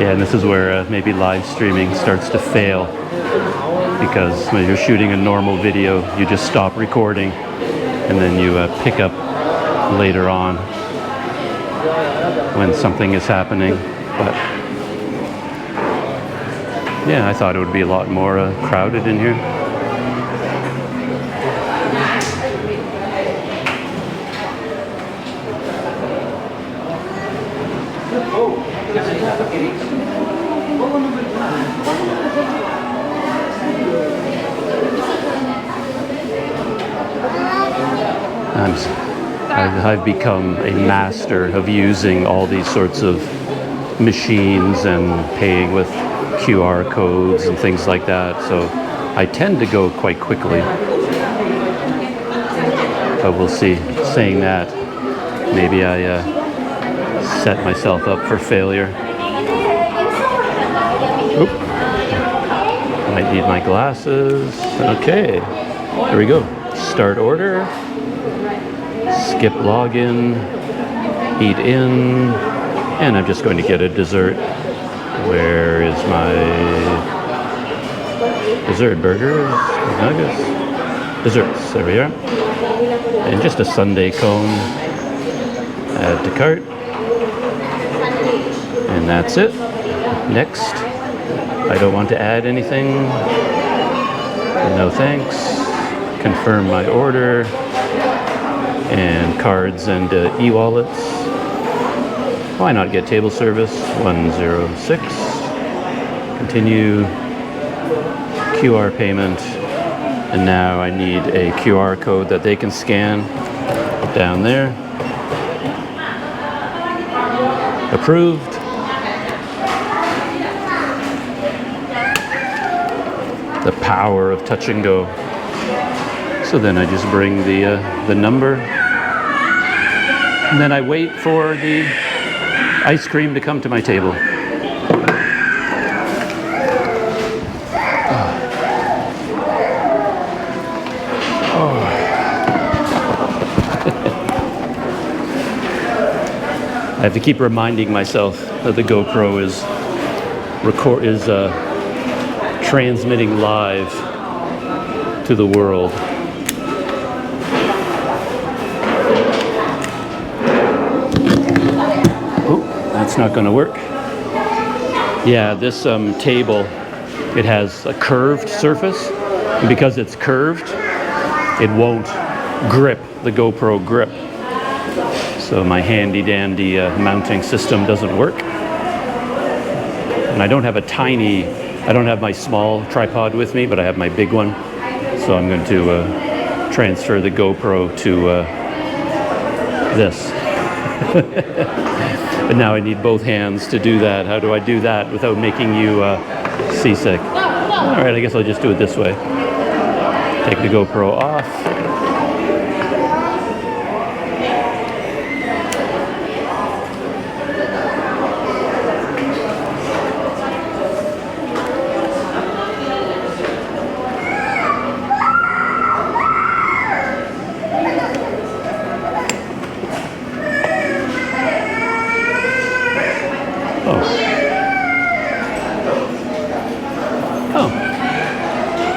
Yeah, and this is where maybe live streaming starts to fail, because when you're shooting a normal video, you just stop recording and then you pick up later on when something is happening. But yeah, I thought it would be a lot more crowded in here. I've become a master of using all these sorts of machines and paying with QR codes and things like that, so I tend to go quite quickly. But we'll see. Saying that, maybe I set myself up for failure. Oop. Might need my glasses. Okay, there we go. Start order. Skip login, eat in, and I'm just going to get a dessert. Where is my dessert? Burgers, nuggets, desserts, there we are. and just a sundae cone. Add to cart. And that's it. Next. I don't want to add anything. No thanks. Confirm my order. And cards and e-wallets. Why not get table service? 106. Continue. QR payment. And now I need a QR code that they can scan down there. Approved. The power of touch and go. So then I just bring the number, and then I wait for the ice cream to come to my table. Oh. I have to keep reminding myself that the GoPro is transmitting live to the world. Oh, that's not going to work. Yeah, this table, it has a curved surface, and because it's curved, it won't grip the GoPro grip. So my handy dandy mounting system doesn't work. And I don't have my small tripod with me, but I have my big one. So I'm going to transfer the GoPro to this. But now I need both hands to do that. How do I do that without making you seasick? All right, I guess I'll just do it this way. Take the GoPro off.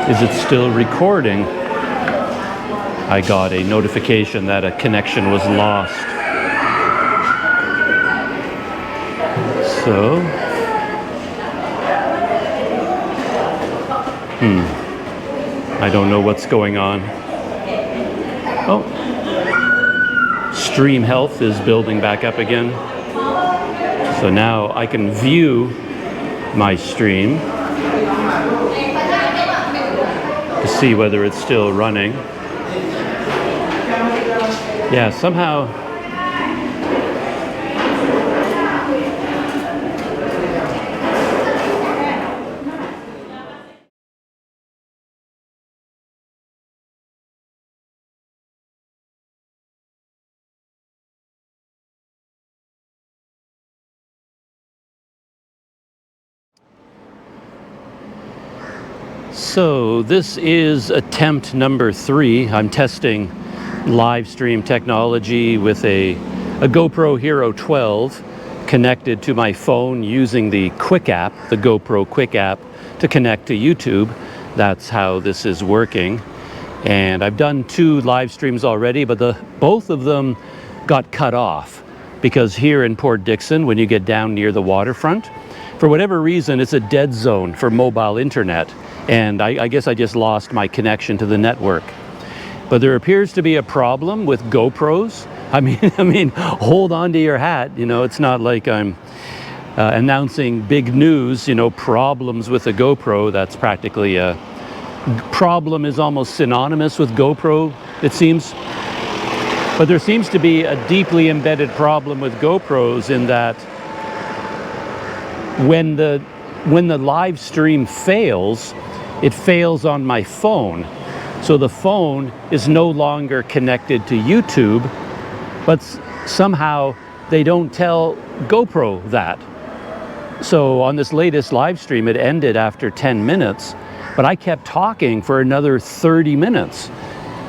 Is it still recording? I got a notification that a connection was lost. So, I don't know what's going on. Oh, stream health is building back up again. So now I can view my stream to see whether it's still running. Yeah, somehow So this is attempt number 3. I'm testing live stream technology with a GoPro Hero 12 connected to my phone using the Quick app, the GoPro Quick app, to connect to YouTube. That's how this is working. And I've done 2 live streams already, but both of them got cut off because here in Port Dickson, when you get down near the waterfront, for whatever reason, it's a dead zone for mobile internet. And I guess I just lost my connection to the network. But there appears to be a problem with GoPros. I mean, hold on to your hat. You know, it's not like I'm announcing big news, you know, problems with a GoPro. That's practically a problem is almost synonymous with GoPro, it seems. But there seems to be a deeply embedded problem with GoPros in that when the live stream fails, it fails on my phone. So the phone is no longer connected to YouTube, but somehow they don't tell GoPro that. So on this latest live stream, it ended after 10 minutes, but I kept talking for another 30 minutes.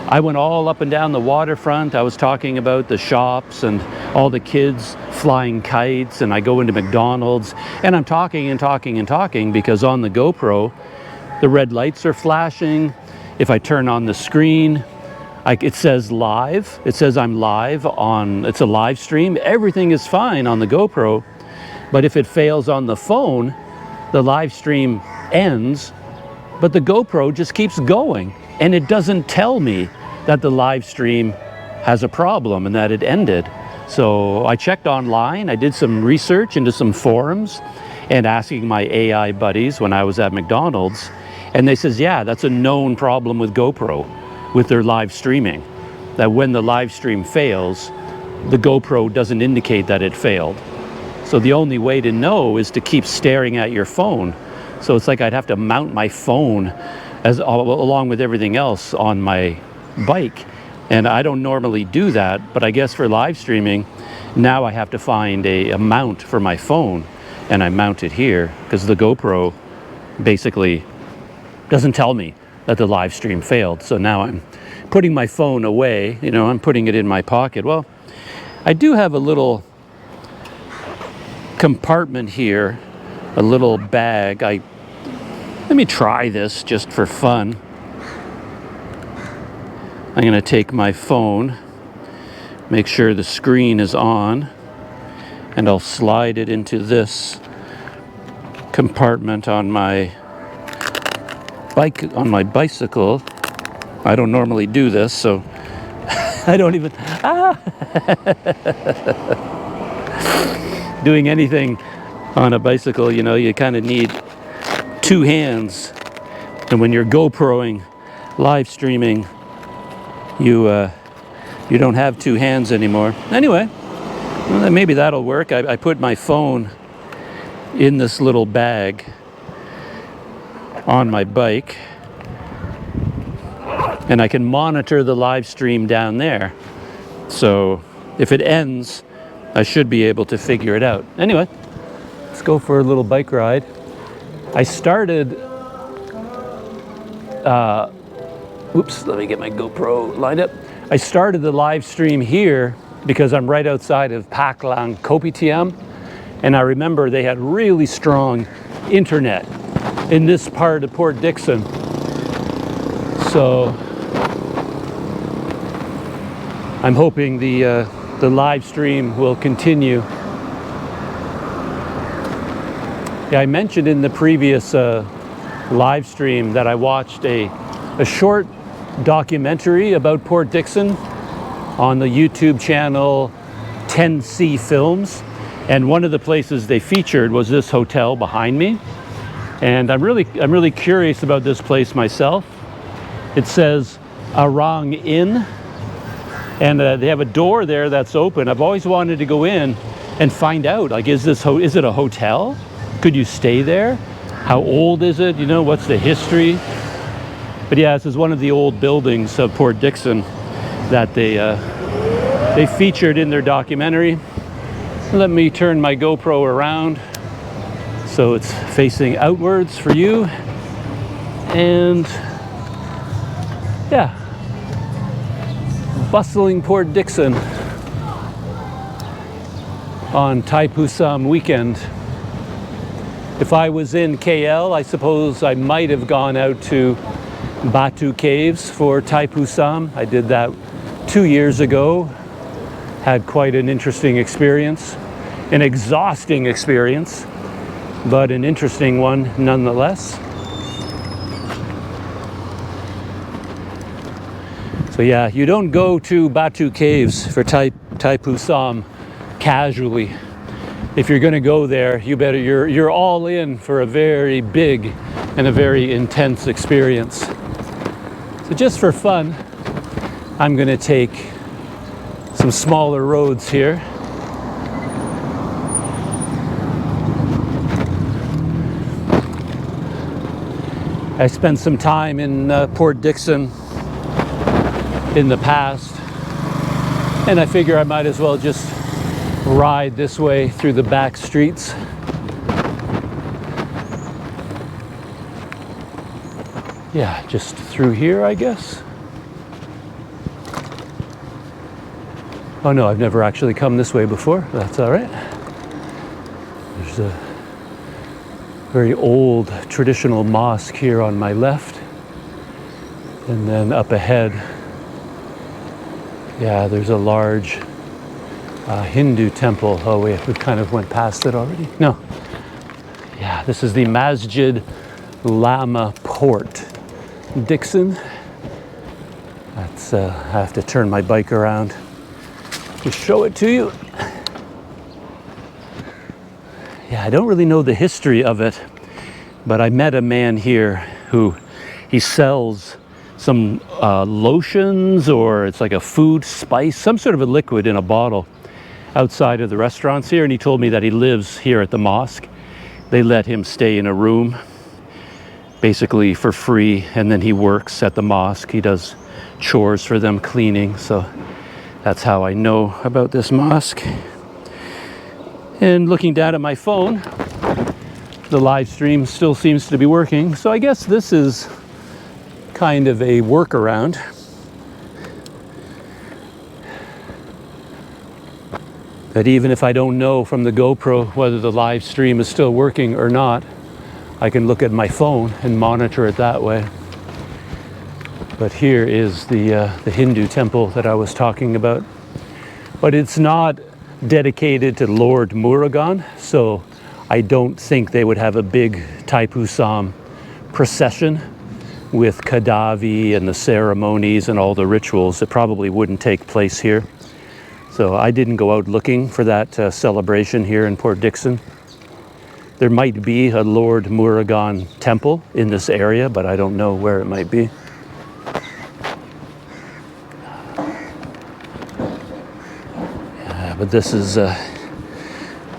I went all up and down the waterfront. I was talking about the shops and all the kids flying kites, and I go into McDonald's, and I'm talking and talking and talking because on the GoPro, the red lights are flashing. If I turn on the screen, it says live. It says I'm live on, it's a live stream. Everything is fine on the GoPro, but if it fails on the phone, the live stream ends, but the GoPro just keeps going, and it doesn't tell me that the live stream has a problem and that it ended. So I checked online, I did some research into some forums and asking my AI buddies when I was at McDonald's, and they says, yeah, that's a known problem with GoPro, with their live streaming, that when the live stream fails, the GoPro doesn't indicate that it failed. So the only way to know is to keep staring at your phone. So it's like I'd have to mount my phone along with everything else on my bike. And I don't normally do that, but I guess for live streaming, now I have to find a mount for my phone, and I mount it here because the GoPro basically doesn't tell me that the live stream failed. So now I'm putting my phone away, you know, I'm putting it in my pocket. Well, I do have a little compartment here, a little bag. Let me try this just for fun. I'm going to take my phone, make sure the screen is on, and I'll slide it into this compartment on my bike, on my bicycle. I don't normally do this, so I don't even doing anything on a bicycle, you know, you kind of need two hands, and when you're GoProing, live streaming, you don't have two hands anymore. Anyway, well, maybe that'll work. I put my phone in this little bag on my bike, and I can monitor the live stream down there. So if it ends, I should be able to figure it out. Anyway, let's go for a little bike ride. I started oops, let me get my GoPro lined up. I started the live stream here because I'm right outside of Paklang Kopitiam, and I remember they had really strong internet in this part of Port Dickson. So I'm hoping the live stream will continue. Yeah, I mentioned in the previous live stream that I watched a short documentary about Port Dickson on the YouTube channel 10C Films, and one of the places they featured was this hotel behind me, and I'm really curious about this place myself. It says Arang Inn, and they have a door there that's open. I've always wanted to go in and find out, like, is it a hotel? Could you stay there? How old is it? You know, what's the history? But yeah, this is one of the old buildings of Port Dickson that they featured in their documentary. Let me turn my GoPro around so it's facing outwards for you. And yeah, bustling Port Dickson on Thaipusam weekend. If I was in KL, I suppose I might have gone out to Batu Caves for Thaipusam. I did that 2 years ago. Had quite an interesting experience, an exhausting experience, but an interesting one nonetheless. So yeah, you don't go to Batu Caves for Thaipusam casually. If you're going to go there, you're all in for a very big and a very intense experience. So just for fun, I'm going to take some smaller roads here. I spent some time in Port Dickson in the past, and I figure I might as well just ride this way through the back streets. Yeah, just through here, I guess. Oh no, I've never actually come this way before. That's all right. There's a very old traditional mosque here on my left. And then up ahead, Yeah, there's a large Hindu temple. Oh wait, we kind of went past it already. No. Yeah, this is the Masjid Lama Port Dickson. That's I have to turn my bike around to show it to you. Yeah, I don't really know the history of it, but I met a man here who he sells some lotions, or it's like a food spice, some sort of a liquid in a bottle outside of the restaurants here, and he told me that he lives here at the mosque. They let him stay in a room basically for free, and then he works at the mosque. He does chores for them, cleaning. So that's how I know about this mosque. And looking down at my phone, the live stream still seems to be working. So I guess this is kind of a workaround. That even if I don't know from the GoPro whether the live stream is still working or not, I can look at my phone and monitor it that way. But here is the Hindu temple that I was talking about. But it's not dedicated to Lord Murugan, so I don't think they would have a big Taipusam procession with Kadavi and the ceremonies and all the rituals. It probably wouldn't take place here. So I didn't go out looking for that celebration here in Port Dickson. There might be a Lord Murugan temple in this area, but I don't know where it might be. But this is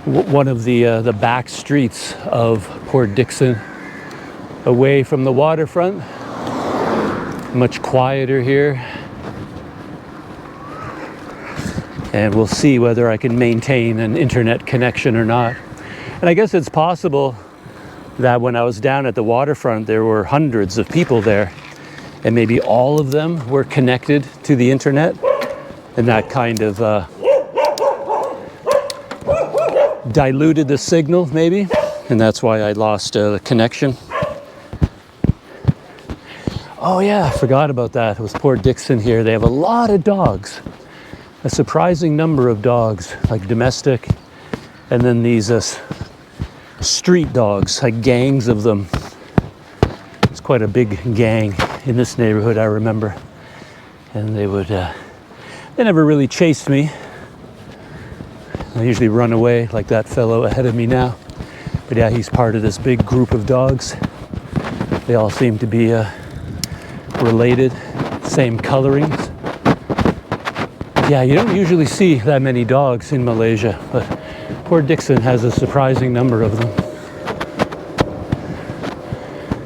one of the back streets of Port Dickson, away from the waterfront. Much quieter here. And we'll see whether I can maintain an internet connection or not. And I guess it's possible that when I was down at the waterfront, there were hundreds of people there, and maybe all of them were connected to the internet, and that kind of diluted the signal, maybe, and that's why I lost the connection. Oh yeah, I forgot about that. It was Port Dickson here. They have a lot of dogs, a surprising number of dogs, like domestic, and then these street dogs, like gangs of them. It's quite a big gang in this neighborhood, I remember. And they would, they never really chased me. I usually run away like that fellow ahead of me now. But yeah, he's part of this big group of dogs. They all seem to be related, same colorings. Yeah, you don't usually see that many dogs in Malaysia, but Port Dickson has a surprising number of them.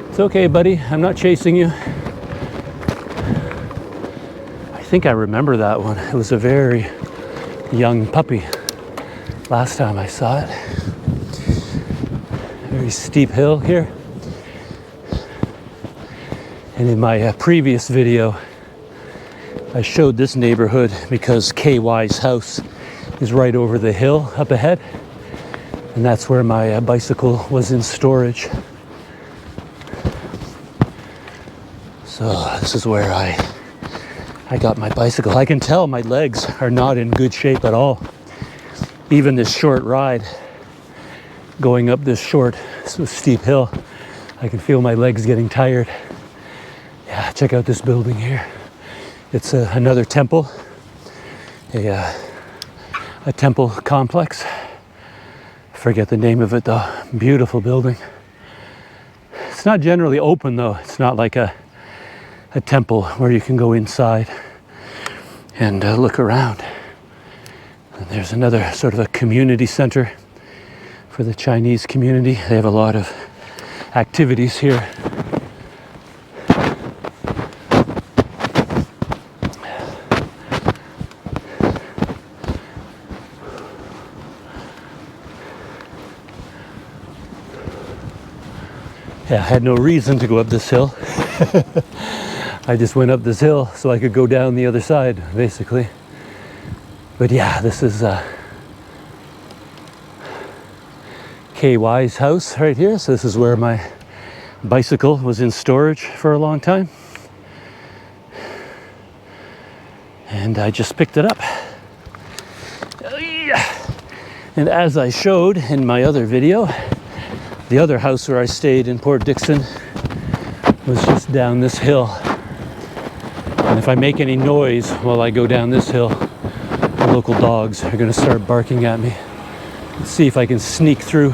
It's okay, buddy. I'm not chasing you. I think I remember that one. It was a very young puppy last time I saw it. Very steep hill here. And in my previous video, I showed this neighborhood because KY's house is right over the hill up ahead. And that's where my bicycle was in storage. So this is where I got my bicycle. I can tell my legs are not in good shape at all. Even this short ride, going up this short, steep hill, I can feel my legs getting tired. Yeah, check out this building here. It's another temple, a temple complex. I forget the name of it though. Beautiful building. It's not generally open though. It's not like a temple where you can go inside and look around. And there's another sort of a community center for the Chinese community. They have a lot of activities here. Yeah, I had no reason to go up this hill. I just went up this hill so I could go down the other side, basically. But yeah, this is KY's house right here. So this is where my bicycle was in storage for a long time. and I just picked it up. And as I showed in my other video, the other house where I stayed in Port Dickson was just down this hill. And if I make any noise while I go down this hill, the local dogs are going to start barking at me. Let's see if I can sneak through.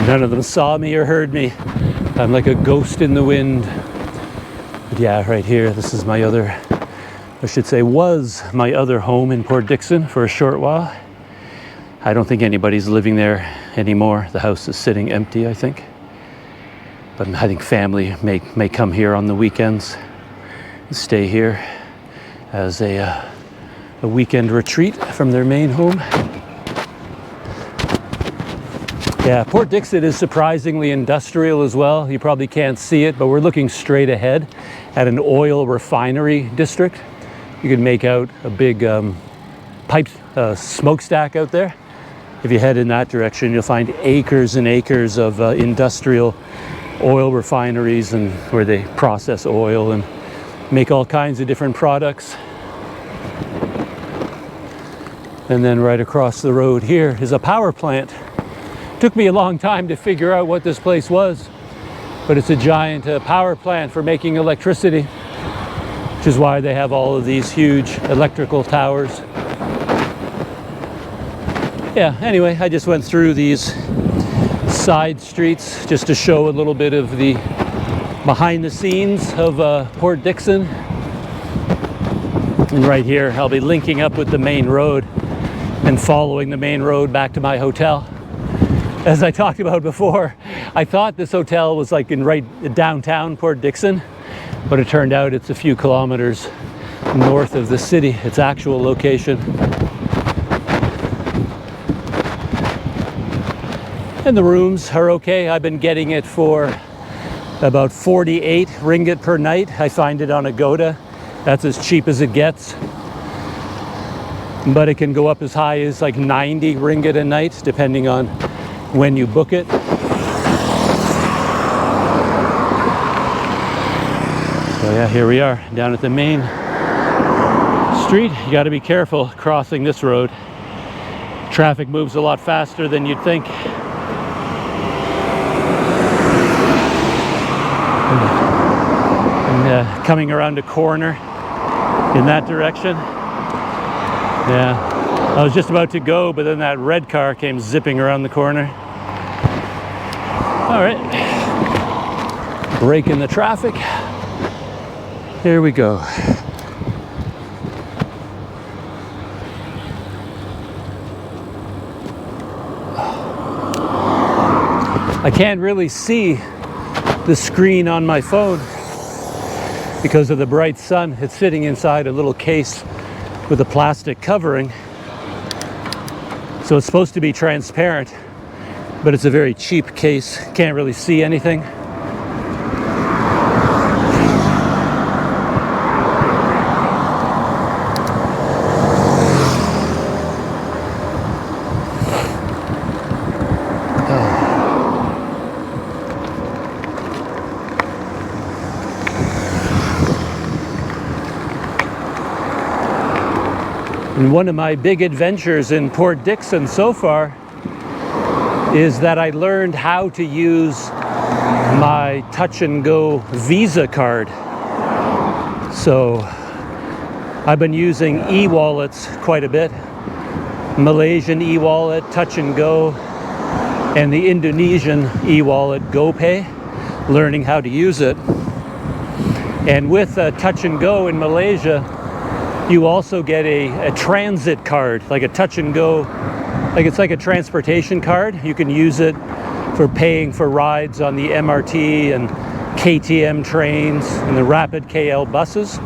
None of them saw me or heard me. I'm like a ghost in the wind. But yeah, right here, this is my other, I should say was my other home in Port Dickson for a short while. I don't think anybody's living there anymore. The house is sitting empty, I think. But I think family may come here on the weekends and stay here as a weekend retreat from their main home. Yeah, Port Dickson is surprisingly industrial as well. You probably can't see it, but we're looking straight ahead at an oil refinery district. You can make out a big piped smokestack out there. If you head in that direction, you'll find acres and acres of industrial oil refineries, and where they process oil and make all kinds of different products. And then right across the road here is a power plant. Took me a long time to figure out what this place was, but it's a giant power plant for making electricity, which is why they have all of these huge electrical towers. Yeah, anyway, I just went through these side streets just to show a little bit of the behind the scenes of Port Dickson. And right here, I'll be linking up with the main road and following the main road back to my hotel. As I talked about before, I thought this hotel was like in right downtown Port Dickson, but it turned out it's a few kilometers north of the city, its actual location. And the rooms are okay. I've been getting it for about 48 ringgit per night. I find it on Agoda. That's as cheap as it gets. But it can go up as high as like 90 ringgit a night, depending on when you book it. So yeah, here we are down at the main street. You got to be careful crossing this road. Traffic moves a lot faster than you'd think. And coming around a corner in that direction. Yeah. I was just about to go, but then that red car came zipping around the corner. All right, breaking the traffic. Here we go. I can't really see the screen on my phone because of the bright sun. It's sitting inside a little case with a plastic covering. So it's supposed to be transparent, but it's a very cheap case. Can't really see anything. And one of my big adventures in Port Dickson so far is that I learned how to use my touch and go Visa card. So I've been using e-wallets quite a bit. Malaysian e-wallet, touch and go, and the Indonesian e-wallet, GoPay, learning how to use it. And with touch and go in Malaysia, you also get a transit card, like a touch and go, like it's like a transportation card. You can use it for paying for rides on the MRT and KTM trains and the rapid KL buses.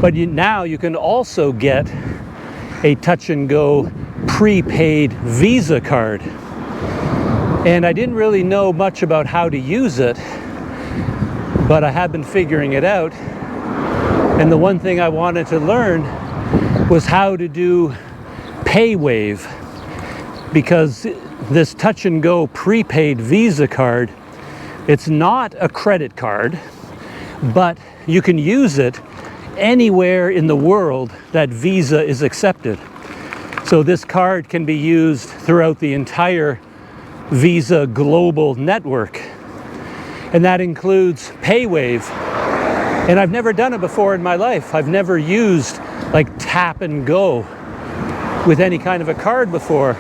But now you can also get a touch and go prepaid Visa card. And I didn't really know much about how to use it, but I have been figuring it out. And the one thing I wanted to learn was how to do pay wave, because this touch and go prepaid Visa card, it's not a credit card, but you can use it anywhere in the world that Visa is accepted. So this card can be used throughout the entire Visa global network, and that includes PayWave. And I've never done it before in my life. I've never used like tap and go with any kind of a card before,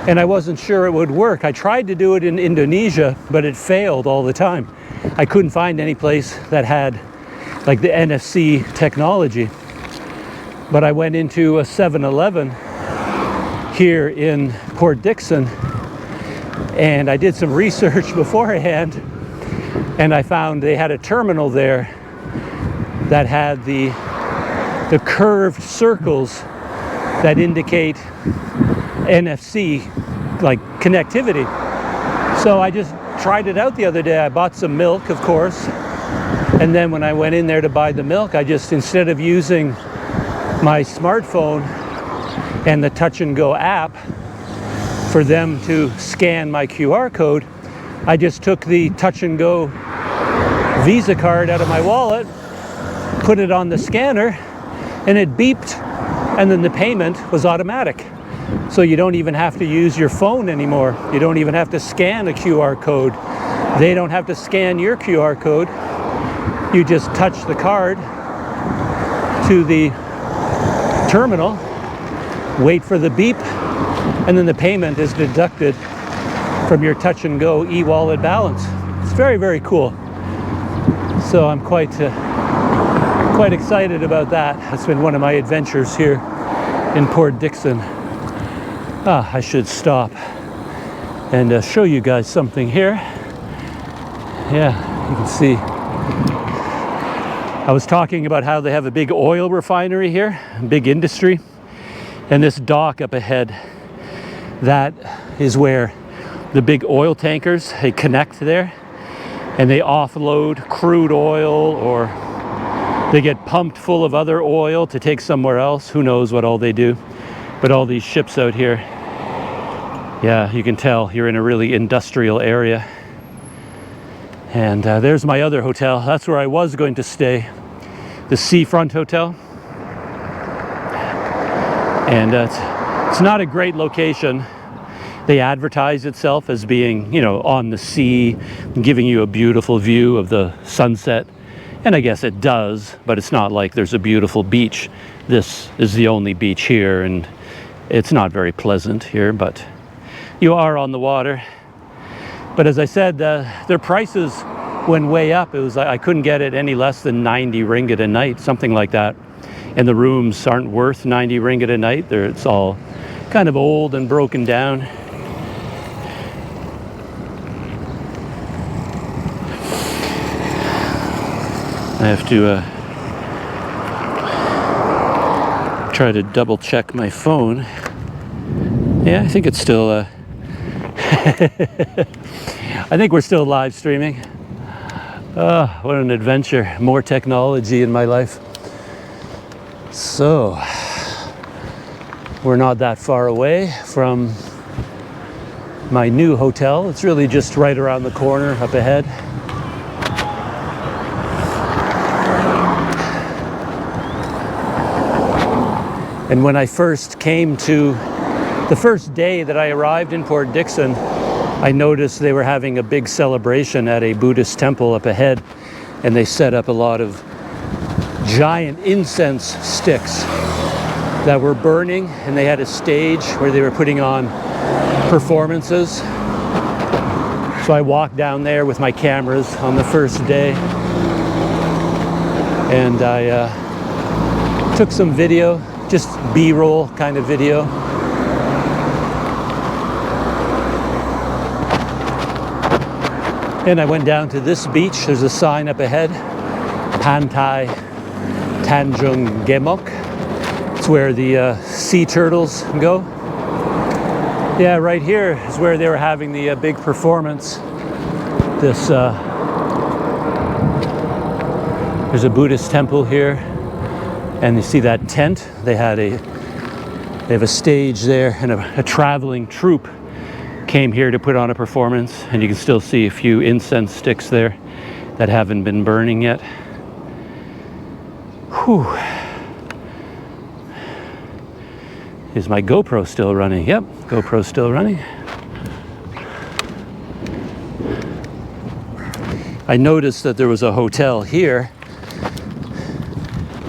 and I wasn't sure it would work. I tried to do it in Indonesia, but it failed all the time. I couldn't find any place that had like the NFC technology. But I went into a 7-Eleven here in Port Dickson, and I did some research beforehand, and I found they had a terminal there that had the curved circles that indicate NFC, like connectivity. So I just tried it out the other day. I bought some milk, of course, and then when I went in there to buy the milk, I just, instead of using my smartphone and the touch and go app for them to scan my QR code, I just took the touch and go Visa card out of my wallet, put it on the scanner, and it beeped, and then the payment was automatic. So you don't even have to use your phone anymore. You don't even have to scan a QR code. They don't have to scan your QR code. You just touch the card to the terminal, wait for the beep, and then the payment is deducted from your touch and go e-wallet balance. It's very, very cool. So I'm quite excited about that. That's been one of my adventures here in Port Dickson. I should stop and show you guys something here. Yeah, you can see. I was talking about how they have a big oil refinery here, big industry, and this dock up ahead, that is where the big oil tankers, they connect there, and they offload crude oil, or they get pumped full of other oil to take somewhere else. Who knows what all they do. But all these ships out here, yeah, you can tell you're in a really industrial area. And there's my other hotel. That's where I was going to stay, the Seafront Hotel. And it's not a great location. They advertise itself as being, you know, on the sea, giving you a beautiful view of the sunset. And I guess it does, but it's not like there's a beautiful beach. This is the only beach here, and it's not very pleasant here, but you are on the water. But as I said, their prices went way up. It was, I couldn't get it any less than 90 ringgit a night, something like that. And the rooms aren't worth 90 ringgit a night. It's all kind of old and broken down. I have to try to double check my phone. Yeah, I think it's still I think we're still live streaming. Oh, what an adventure. More technology in my life. So, we're not that far away from my new hotel. It's really just right around the corner up ahead. And when I first came to, the first day that I arrived in Port Dickson, I noticed they were having a big celebration at a Buddhist temple up ahead, and they set up a lot of giant incense sticks that were burning, and they had a stage where they were putting on performances. So I walked down there with my cameras on the first day, and I took some video, just B-roll kind of video. And I went down to this beach. There's a sign up ahead, Pantai Tanjung Gemok. It's where the sea turtles go. Yeah, right here is where they were having the big performance. This there's a Buddhist temple here, And you see that tent? They have a stage there, and a traveling troupe came here to put on a performance, and you can still see a few incense sticks there that haven't been burning yet. Whew. Is my GoPro still running? Yep, GoPro's still running. I noticed that there was a hotel here.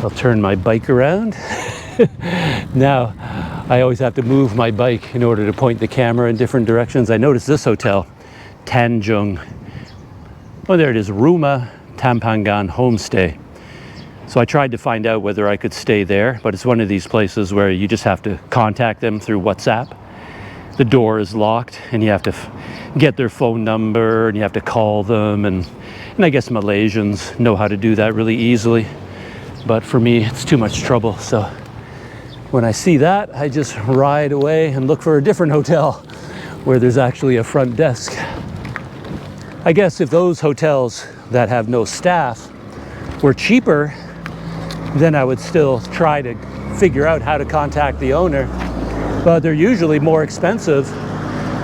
I'll turn my bike around. Now, I always have to move my bike in order to point the camera in different directions. I noticed this hotel, Tanjung. Oh, there it is, Rumah Tampangan Homestay. So I tried to find out whether I could stay there, but it's one of these places where you just have to contact them through WhatsApp. The door is locked, and you have to get their phone number, and you have to call them, and I guess Malaysians know how to do that really easily. But for me, it's too much trouble. So when I see that, I just ride away and look for a different hotel where there's actually a front desk. I guess if those hotels that have no staff were cheaper, then I would still try to figure out how to contact the owner. But they're usually more expensive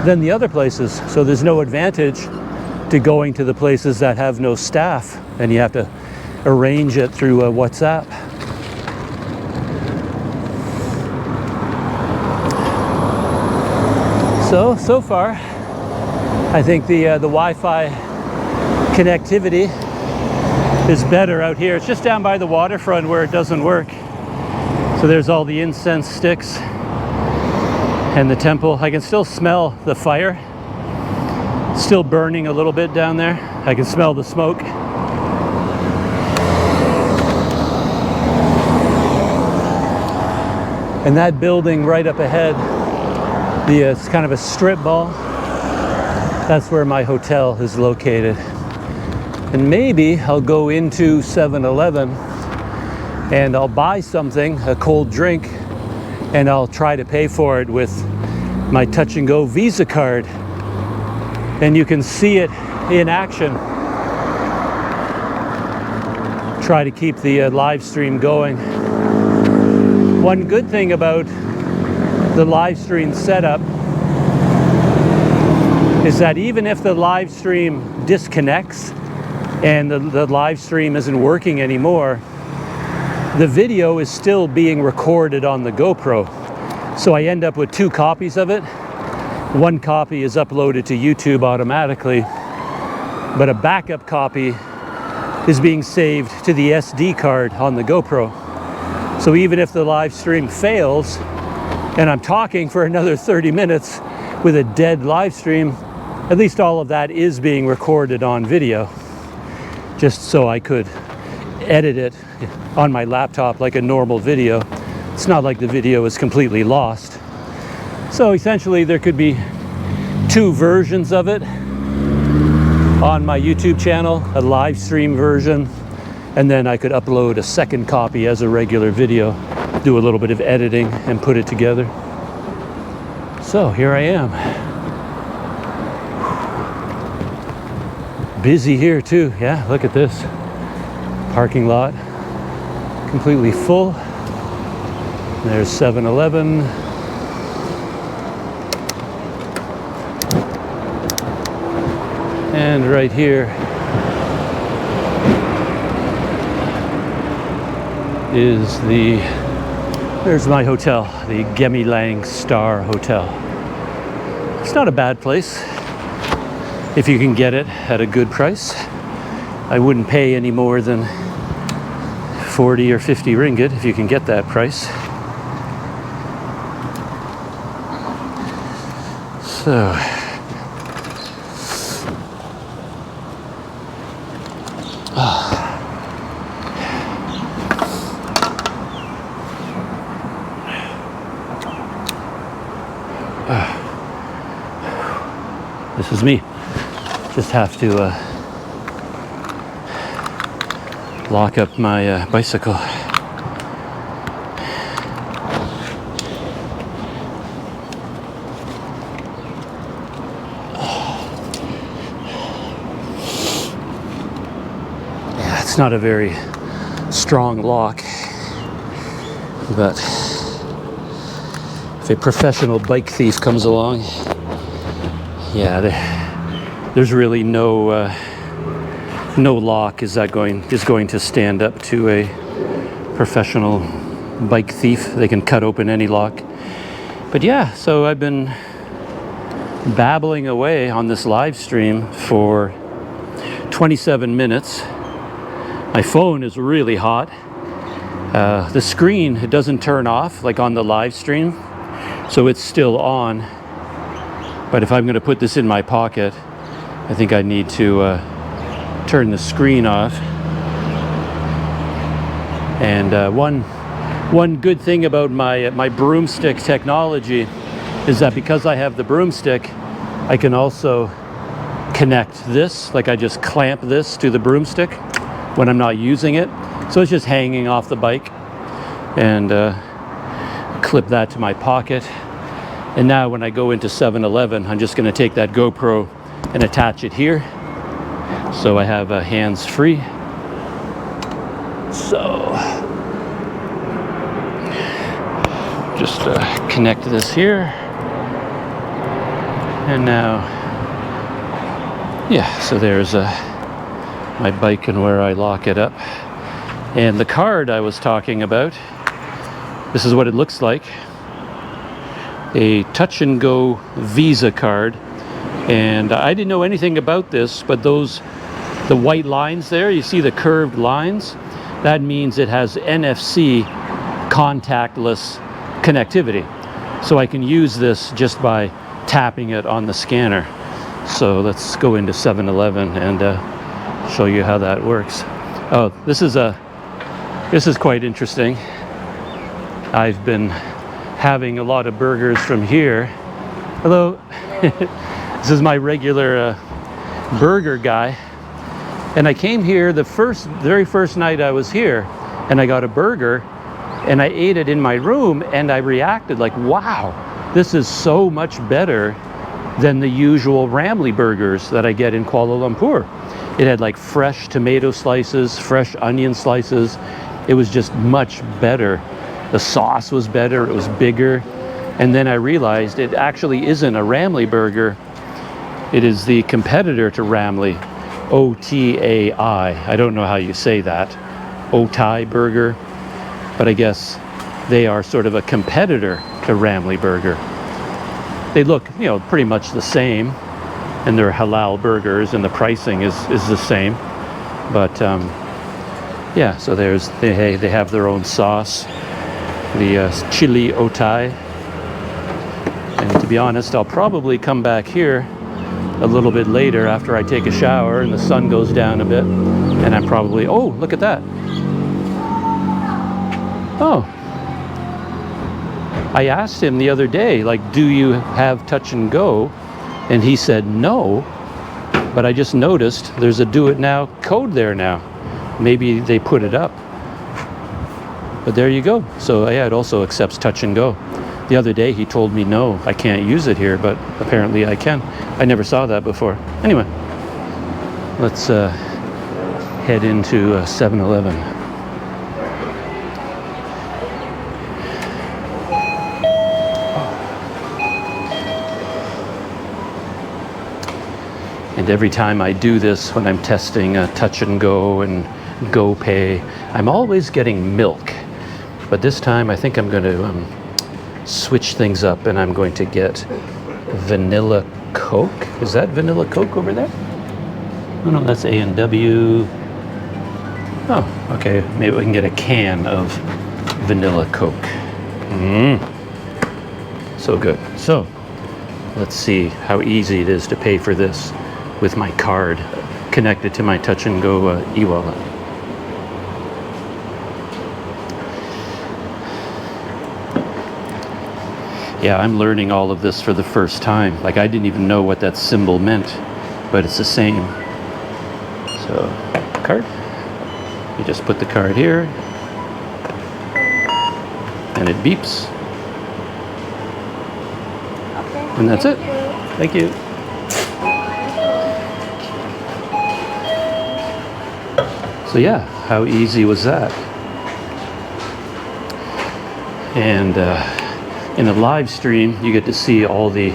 than the other places. So there's no advantage to going to the places that have no staff, and you have to arrange it through WhatsApp. So far, I think the Wi-Fi connectivity is better out here. It's just down by the waterfront where it doesn't work. So there's all the incense sticks and the temple. I can still smell the fire. Still burning a little bit down there. I can smell the smoke. And that building right up ahead, it's kind of a strip mall. That's where my hotel is located. And maybe I'll go into 7-Eleven and I'll buy something, a cold drink, and I'll try to pay for it with my Touch and Go Visa card. And you can see it in action. Try to keep the live stream going. One good thing about the live stream setup is that even if the live stream disconnects and the live stream isn't working anymore, the video is still being recorded on the GoPro. So I end up with 2 copies of it. One copy is uploaded to YouTube automatically, but a backup copy is being saved to the SD card on the GoPro. So even if the live stream fails and I'm talking for another 30 minutes with a dead live stream, at least all of that is being recorded on video, just so I could edit it on my laptop like a normal video. It's not like the video is completely lost. So essentially there could be 2 versions of it on my YouTube channel, a live stream version, and then I could upload a second copy as a regular video, do a little bit of editing and put it together. So here I am. Busy here too. Yeah, look at this. Parking lot completely full. There's 7-Eleven. And right here is there's my hotel, the Gemilang Star Hotel. It's not a bad place if you can get it at a good price. I wouldn't pay any more than 40 or 50 ringgit if you can get that price. So this is me. Just have to lock up my bicycle. Yeah, it's not a very strong lock. But if a professional bike thief comes along, yeah, there's really no lock is going to stand up to a professional bike thief. They can cut open any lock. But yeah, so I've been babbling away on this live stream for 27 minutes. My phone is really hot. The screen, it doesn't turn off like on the live stream, so it's still on. But if I'm going to put this in my pocket, I think I need to turn the screen off. And one good thing about my broomstick technology is that because I have the broomstick, I can also connect this, like I just clamp this to the broomstick when I'm not using it. So it's just hanging off the bike, and clip that to my pocket. And now when I go into 7-Eleven, I'm just going to take that GoPro and attach it here, so I have hands free. So just connect this here, and now, yeah, so there's my bike and where I lock it up. And the card I was talking about, this is what it looks like. A touch and go Visa card. And I didn't know anything about this, but the white lines there, you see the curved lines? That means it has NFC contactless connectivity. So I can use this just by tapping it on the scanner. So let's go into 7-Eleven and show you how that works. Oh, this is quite interesting. I've been having a lot of burgers from here. Hello. This is my regular burger guy. And I came here the very first night I was here, and I got a burger, and I ate it in my room, and I reacted like, wow, this is so much better than the usual Ramly burgers that I get in Kuala Lumpur. It had like fresh tomato slices, fresh onion slices. It was just much better. The sauce was better, it was bigger. And then I realized it actually isn't a Ramly burger. It is the competitor to Ramly, OTAI. I don't know how you say that. Otai burger. But I guess they are sort of a competitor to Ramly burger. They look, pretty much the same, and they're halal burgers, and the pricing is the same. But yeah, so they have their own sauce, the chili otai. And to be honest, I'll probably come back here a little bit later after I take a shower and the sun goes down a bit, and I'm probably, oh, look at that. Oh, I asked him the other day, like, do you have touch and go? And he said no, but I just noticed there's a do it now code there now. Maybe they put it up. But there you go. So yeah, it also accepts touch and go. The other day he told me no, I can't use it here, but apparently I can. I never saw that before. Anyway, let's head into 7-Eleven. And every time I do this, when I'm testing touch and go and GoPay, I'm always getting milk. But this time I think I'm going to switch things up, and I'm going to get vanilla Coke. Is that vanilla Coke over there? Oh no, that's A&W. Oh, okay, maybe we can get a can of vanilla Coke. So good. So let's see how easy it is to pay for this with my card connected to my touch and go e-wallet. Yeah, I'm learning all of this for the first time. Like, I didn't even know what that symbol meant, but it's the same. So, card. You just put the card here, and it beeps. Okay. And that's it. Thank you. So yeah, how easy was that? And in a live stream, you get to see all the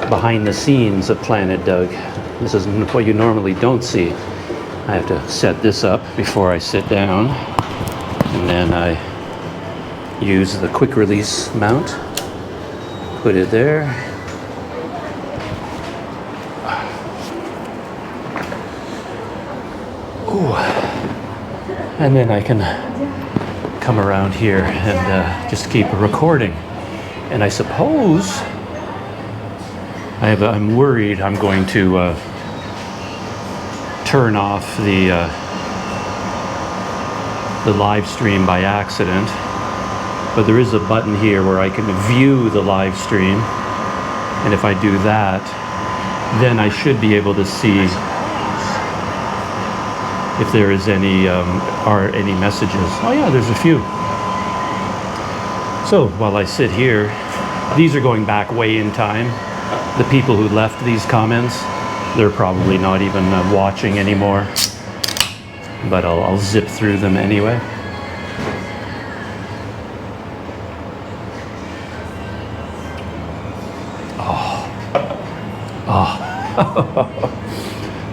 behind the scenes of Planet Doug. This is what you normally don't see. I have to set this up before I sit down, and then I use the quick release mount, put it there. Ooh. And then I can come around here and just keep recording. And I suppose I'm worried I'm going to turn off the live stream by accident, but there is a button here where I can view the live stream, and if I do that, then I should be able to see if there is any messages. Oh yeah, there's a few. So while I sit here, these are going back way in time. The people who left these comments, they're probably not even watching anymore, but I'll zip through them anyway. Oh,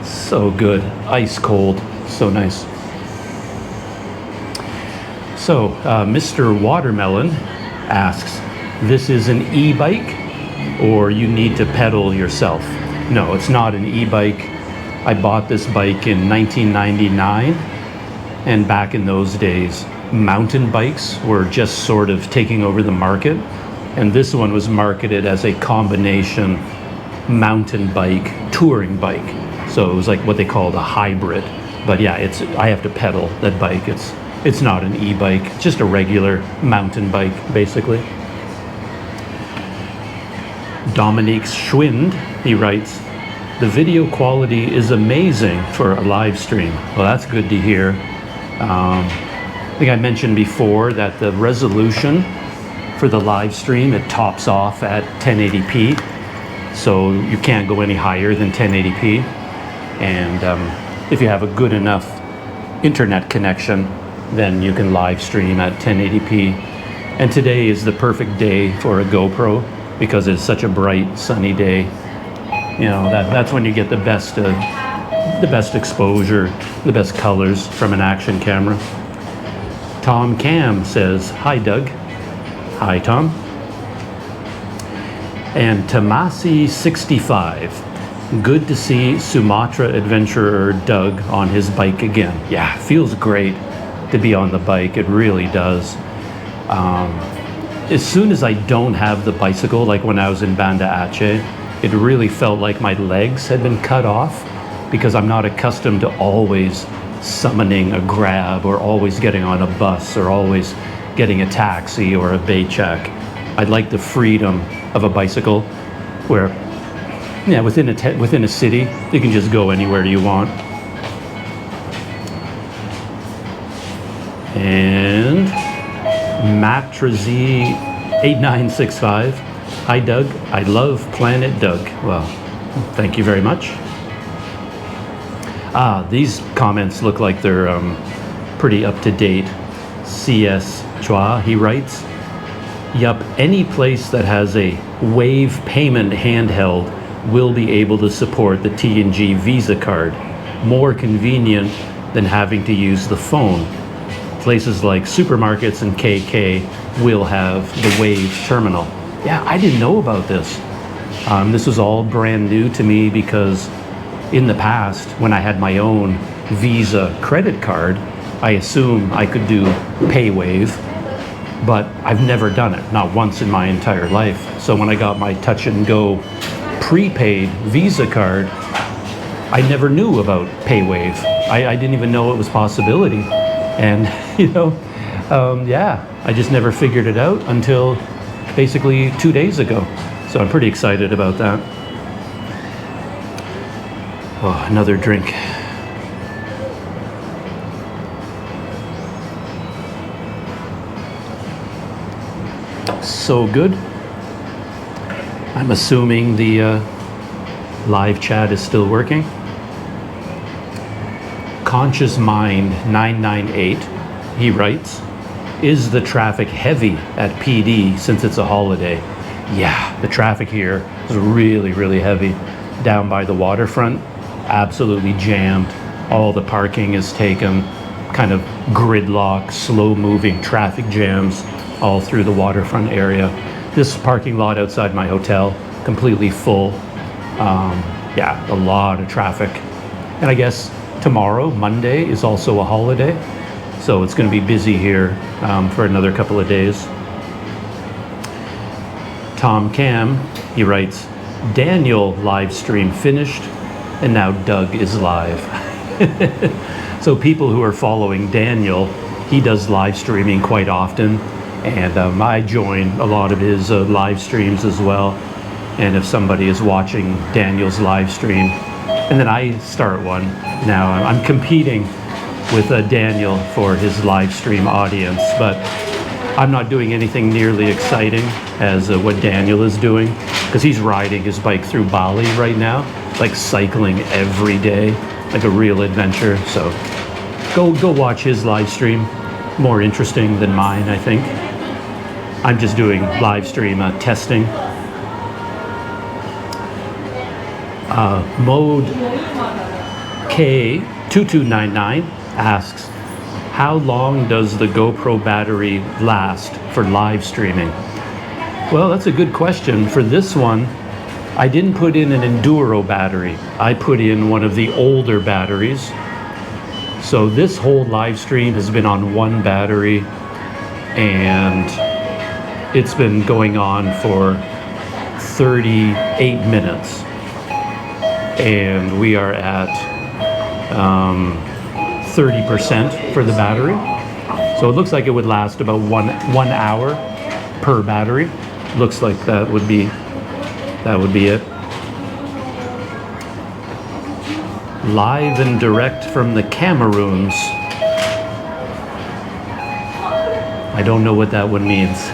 so good, ice cold, so nice. So Mr. Watermelon asks, this is an e-bike or you need to pedal yourself? No, it's not an e-bike. I bought this bike in 1999, and back in those days, mountain bikes were just sort of taking over the market, and this one was marketed as a combination mountain bike, touring bike. So it was like what they called a hybrid. But yeah, I have to pedal that bike. It's not an e-bike, just a regular mountain bike, basically. Dominique Schwind, he writes, the video quality is amazing for a live stream. Well, that's good to hear. I think I mentioned before that the resolution for the live stream, it tops off at 1080p. So you can't go any higher than 1080p. And if you have a good enough internet connection, then you can live stream at 1080p. And today is the perfect day for a GoPro because it's such a bright, sunny day. You know, that's when you get the best exposure, the best colors from an action camera. Tom Cam says, hi Doug. Hi Tom. And Tamasi65, good to see Sumatra adventurer Doug on his bike again. Yeah, feels great to be on the bike, it really does. As soon as I don't have the bicycle, like when I was in Banda Aceh, it really felt like my legs had been cut off because I'm not accustomed to always summoning a grab or always getting on a bus or always getting a taxi or a baycheck. I like the freedom of a bicycle where, yeah, within a city, you can just go anywhere you want. And Matrazi 8965. Hi Doug, I love Planet Doug. Well, thank you very much. These comments look like they're pretty up to date. CS Chua, he writes, yup, any place that has a wave payment handheld will be able to support the T&G Visa card. More convenient than having to use the phone. Places like supermarkets and KK will have the Wave terminal. Yeah, I didn't know about this. This was all brand new to me because in the past, when I had my own Visa credit card, I assumed I could do PayWave, but I've never done it, not once in my entire life. So when I got my Touch and Go prepaid Visa card, I never knew about PayWave. I didn't even know it was a possibility. And, you know, yeah, I just never figured it out until basically 2 days ago. So I'm pretty excited about that. Oh, another drink. So good. I'm assuming the live chat is still working. Conscious Mind 998, he writes, Is the traffic heavy at PD since it's a holiday? Yeah, the traffic here is really, really heavy. Down by the waterfront, absolutely jammed. All the parking is taken, kind of gridlock, slow-moving traffic jams all through the waterfront area. This parking lot outside my hotel, completely full. Yeah, a lot of traffic. And I guess tomorrow, Monday, is also a holiday. So it's going to be busy here for another couple of days. Tom Cam, he writes, Daniel live stream finished, and now Doug is live. So people who are following Daniel, he does live streaming quite often. And I join a lot of his live streams as well. And if somebody is watching Daniel's live stream, and then I start one, now I'm competing with Daniel for his live stream audience, but I'm not doing anything nearly exciting as what Daniel is doing, because he's riding his bike through Bali right now, like cycling every day, like a real adventure. So go watch his live stream. More interesting than mine, I think. I'm just doing live stream testing. Mode K2299 asks, how long does the GoPro battery last for live streaming? Well, that's a good question. For this one, I didn't put in an Enduro battery. I put in one of the older batteries. So this whole live stream has been on one battery, and it's been going on for 38 minutes. And we are at 30% for the battery. So it looks like it would last about one hour per battery. Looks like that would be it. Live and direct from the Cameroons. I don't know what that one means.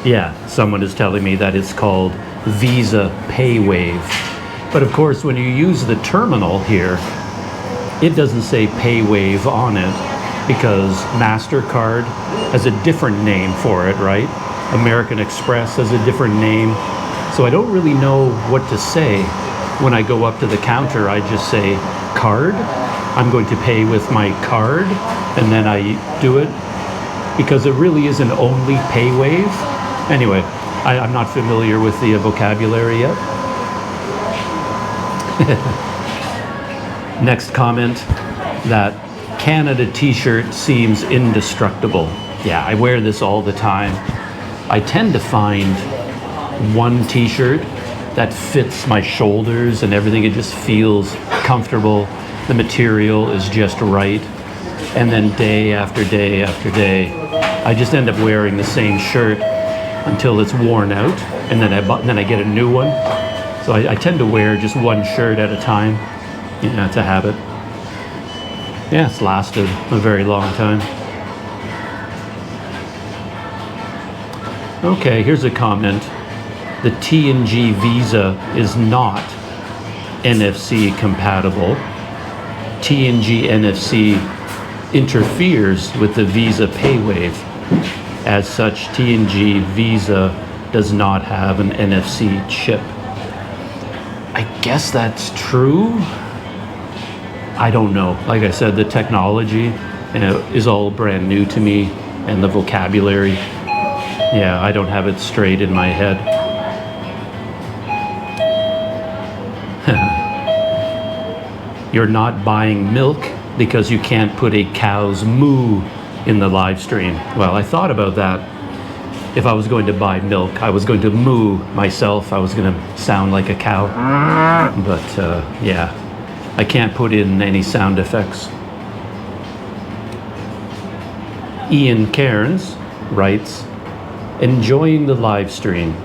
Yeah, someone is telling me that it's called Visa PayWave. But of course, when you use the terminal here, it doesn't say PayWave on it, because MasterCard has a different name for it, right? American Express has a different name. So I don't really know what to say. When I go up to the counter, I just say, card? I'm going to pay with my card, and then I do it, because it really isn't only PayWave. Anyway, I'm not familiar with the vocabulary yet. Next comment, that Canada t-shirt seems indestructible. Yeah, I wear this all the time. I tend to find one t-shirt that fits my shoulders and everything. It just feels comfortable. The material is just right. And then day after day after day, I just end up wearing the same shirt until it's worn out, and then I get a new one. So I tend to wear just one shirt at a time. Yeah, it's a habit. Yeah, it's lasted a very long time. Okay, here's a comment. The TNG Visa is not NFC compatible. TNG NFC interferes with the Visa PayWave. As such, TNG Visa does not have an NFC chip. I guess that's true. I don't know. Like I said, the technology is all brand new to me, and the vocabulary, yeah, I don't have it straight in my head. You're not buying milk because you can't put a cow's moo in the live stream. Well, I thought about that. If I was going to buy milk, I was going to moo myself. I was going to sound like a cow. But yeah, I can't put in any sound effects. Ian Cairns writes, enjoying the live stream.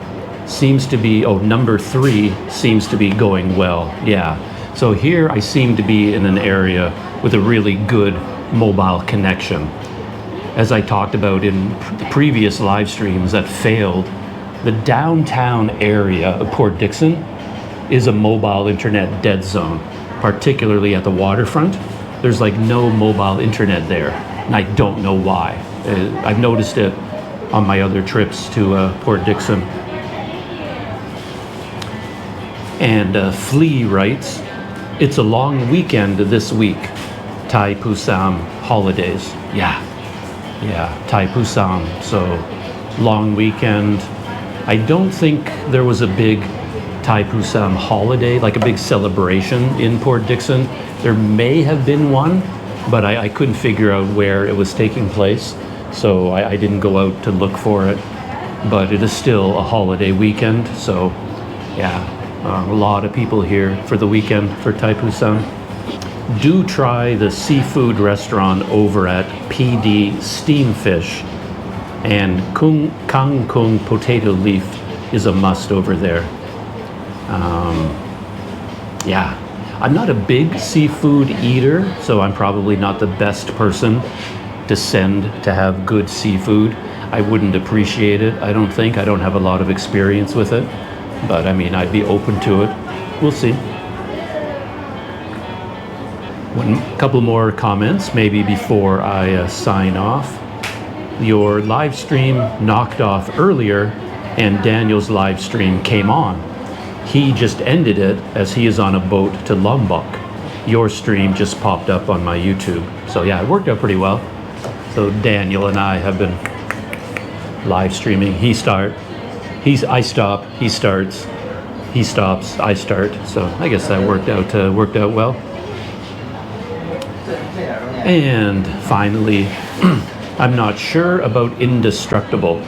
Seems to be, number 3 seems to be going well. Yeah, so here I seem to be in an area with a really good mobile connection. As I talked about in the previous live streams that failed, the downtown area of Port Dickson is a mobile internet dead zone, particularly at the waterfront. There's like no mobile internet there. and I don't know why. I've noticed it on my other trips to Port Dickson. And Flea writes, it's a long weekend this week. Thai Pusam holidays. Yeah, Thai Pusam. So long weekend. I don't think there was a big Thai Pusam holiday, like a big celebration in Port Dickson. There may have been one, but I couldn't figure out where it was taking place. So I didn't go out to look for it. But it is still a holiday weekend. So yeah, a lot of people here for the weekend for Thai Pusam. Do try the seafood restaurant over at PD Steamfish, and Kang Kung potato leaf is a must over there. Yeah, I'm not a big seafood eater, so I'm probably not the best person to send to have good seafood. I wouldn't appreciate it, I don't think. I don't have a lot of experience with it, but I mean, I'd be open to it. We'll see. One couple more comments, maybe before I sign off. Your live stream knocked off earlier, and Daniel's live stream came on. He just ended it as he is on a boat to Lombok. Your stream just popped up on my YouTube. So yeah, it worked out pretty well. So Daniel and I have been live streaming. I stop, he starts, he stops, I start. So I guess that worked out well. And finally, I'm not sure about indestructible.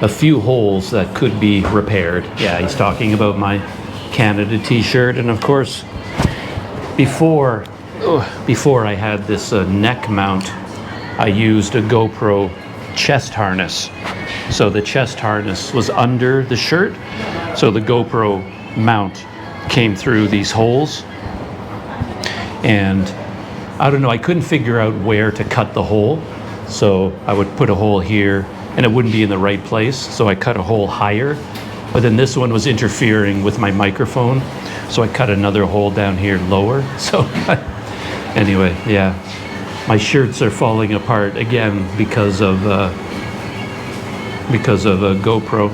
A few holes that could be repaired. Yeah, he's talking about my Canada t-shirt. And of course, before I had this neck mount, I used a GoPro chest harness. So the chest harness was under the shirt. So the GoPro mount came through these holes. And I don't know, I couldn't figure out where to cut the hole. So I would put a hole here and it wouldn't be in the right place. So I cut a hole higher, but then this one was interfering with my microphone. So I cut another hole down here lower. So anyway, yeah, my shirts are falling apart again because of a GoPro.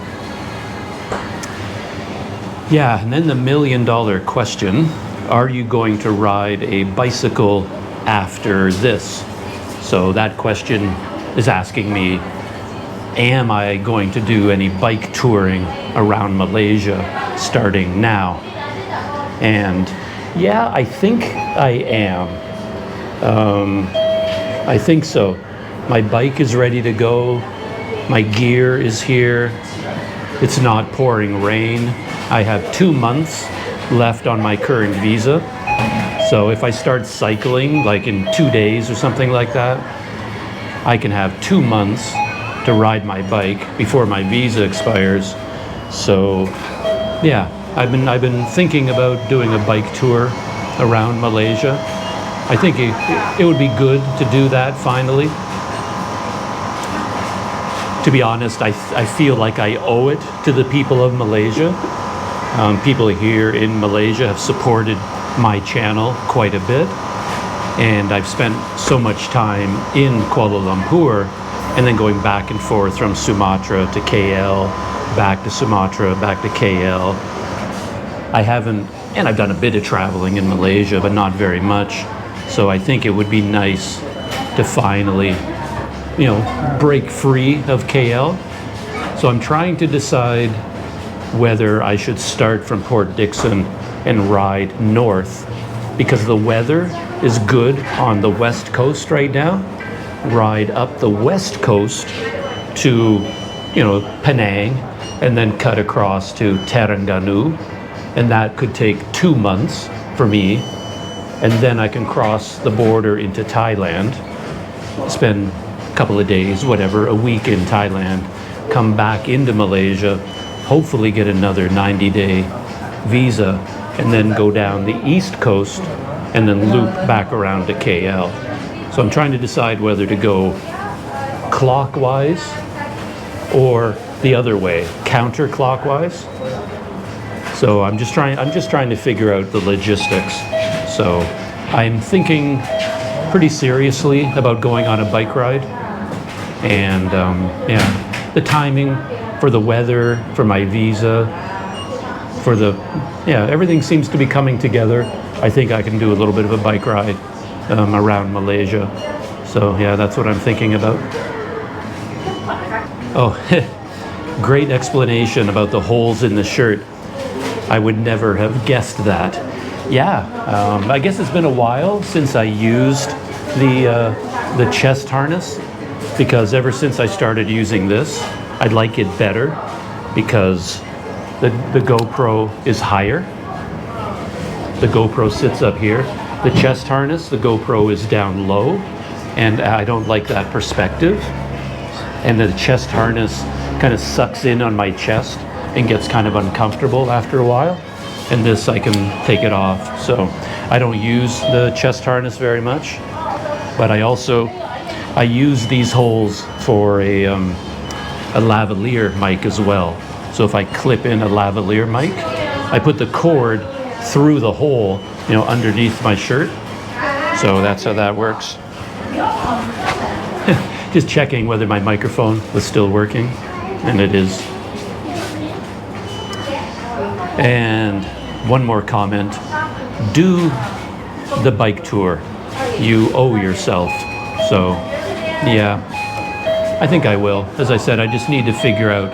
Yeah, and then the $1 million question, are you going to ride a bicycle after this? So that question is asking me, am I going to do any bike touring around Malaysia starting now? And yeah, I think I am. I think so. My bike is ready to go. My gear is here. It's not pouring rain. I have 2 months left on my current visa. So if I start cycling like in 2 days or something like that, I can have 2 months to ride my bike before my visa expires. So yeah, I've been thinking about doing a bike tour around Malaysia. I think it would be good to do that finally. To be honest, I feel like I owe it to the people of Malaysia. People here in Malaysia have supported my channel quite a bit, and I've spent so much time in Kuala Lumpur and then going back and forth from Sumatra to KL, back to Sumatra, back to KL. And I've done a bit of traveling in Malaysia, but not very much. So I think it would be nice to finally, break free of KL. So I'm trying to decide whether I should start from Port Dickson and ride north, because the weather is good on the west coast right now. Ride up the west coast to, Penang, and then cut across to Terengganu, and that could take 2 months for me. And then I can cross the border into Thailand, spend a couple of days, whatever, a week in Thailand, come back into Malaysia, hopefully get another 90-day visa, and then go down the east coast and then loop back around to KL. So I'm trying to decide whether to go clockwise or the other way, counterclockwise. So I'm just trying to figure out the logistics. So I'm thinking pretty seriously about going on a bike ride. And yeah, the timing for the weather, for my visa, for the, yeah, everything seems to be coming together. I think I can do a little bit of a bike ride around Malaysia. So yeah, that's what I'm thinking about. Oh, great explanation about the holes in the shirt. I would never have guessed that. Yeah, I guess it's been a while since I used the chest harness, because ever since I started using this, I like it better because the GoPro is higher. The GoPro sits up here. The chest harness, the GoPro is down low, and I don't like that perspective. And the chest harness kind of sucks in on my chest and gets kind of uncomfortable after a while. And this, I can take it off. So I don't use the chest harness very much, but I use these holes for a lavalier mic as well. So if I clip in a lavalier mic, I put the cord through the hole, underneath my shirt. So that's how that works. Just checking whether my microphone was still working, and it is. And one more comment. Do the bike tour. You owe yourself. So, yeah, I think I will. As I said, I just need to figure out,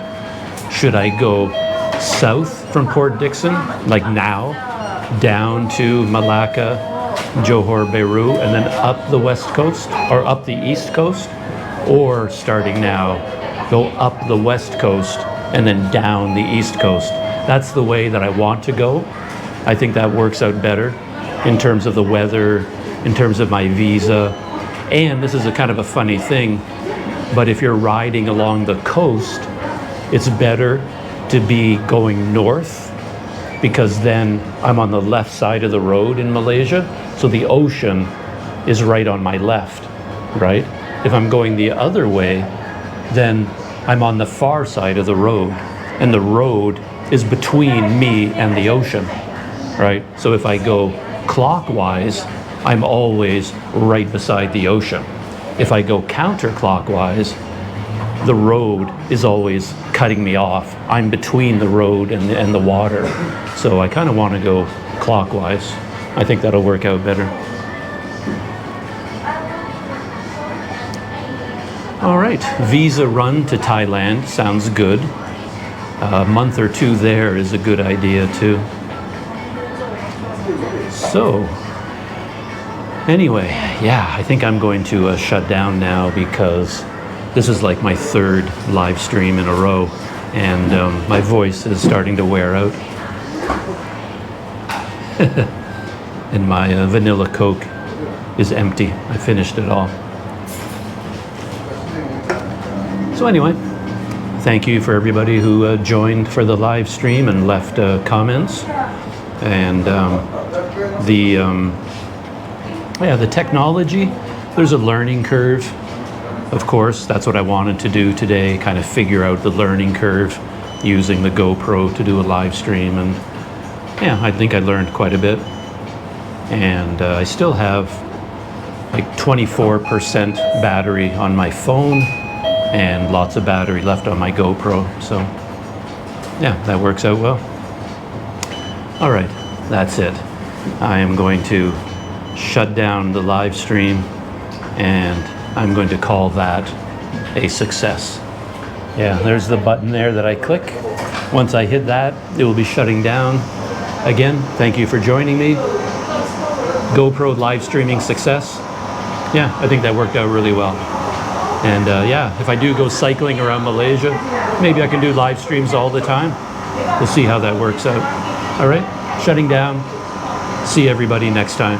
should I go south from Port Dickson, like now, down to Malacca, Johor Bahru, and then up the west coast, or up the east coast, or starting now, go up the west coast and then down the east coast. That's the way that I want to go. I think that works out better in terms of the weather, in terms of my visa. And this is a kind of a funny thing, but if you're riding along the coast, it's better to be going north, because then I'm on the left side of the road in Malaysia, so the ocean is right on my left, right? If I'm going the other way, then I'm on the far side of the road, and the road is between me and the ocean, right? So if I go clockwise, I'm always right beside the ocean. If I go counterclockwise, the road is always cutting me off. I'm between the road and the water. So I kind of want to go clockwise. I think that'll work out better. All right, visa run to Thailand sounds good. A month or two there is a good idea too. So, anyway, yeah, I think I'm going to shut down now, because this is like my third live stream in a row, and my voice is starting to wear out. And my vanilla Coke is empty. I finished it all. So anyway, thank you for everybody who joined for the live stream and left comments. And the technology, there's a learning curve. Of course, that's what I wanted to do today, kind of figure out the learning curve using the GoPro to do a live stream. And yeah, I think I learned quite a bit. And I still have like 24% battery on my phone and lots of battery left on my GoPro. So yeah, that works out well. All right, that's it. I am going to shut down the live stream, and I'm going to call that a success. Yeah, there's the button there that I click. Once I hit that, it will be shutting down. Again, thank you for joining me. GoPro live streaming success. Yeah, I think that worked out really well. And yeah, if I do go cycling around Malaysia, maybe I can do live streams all the time. We'll see how that works out. All right, shutting down. See everybody next time.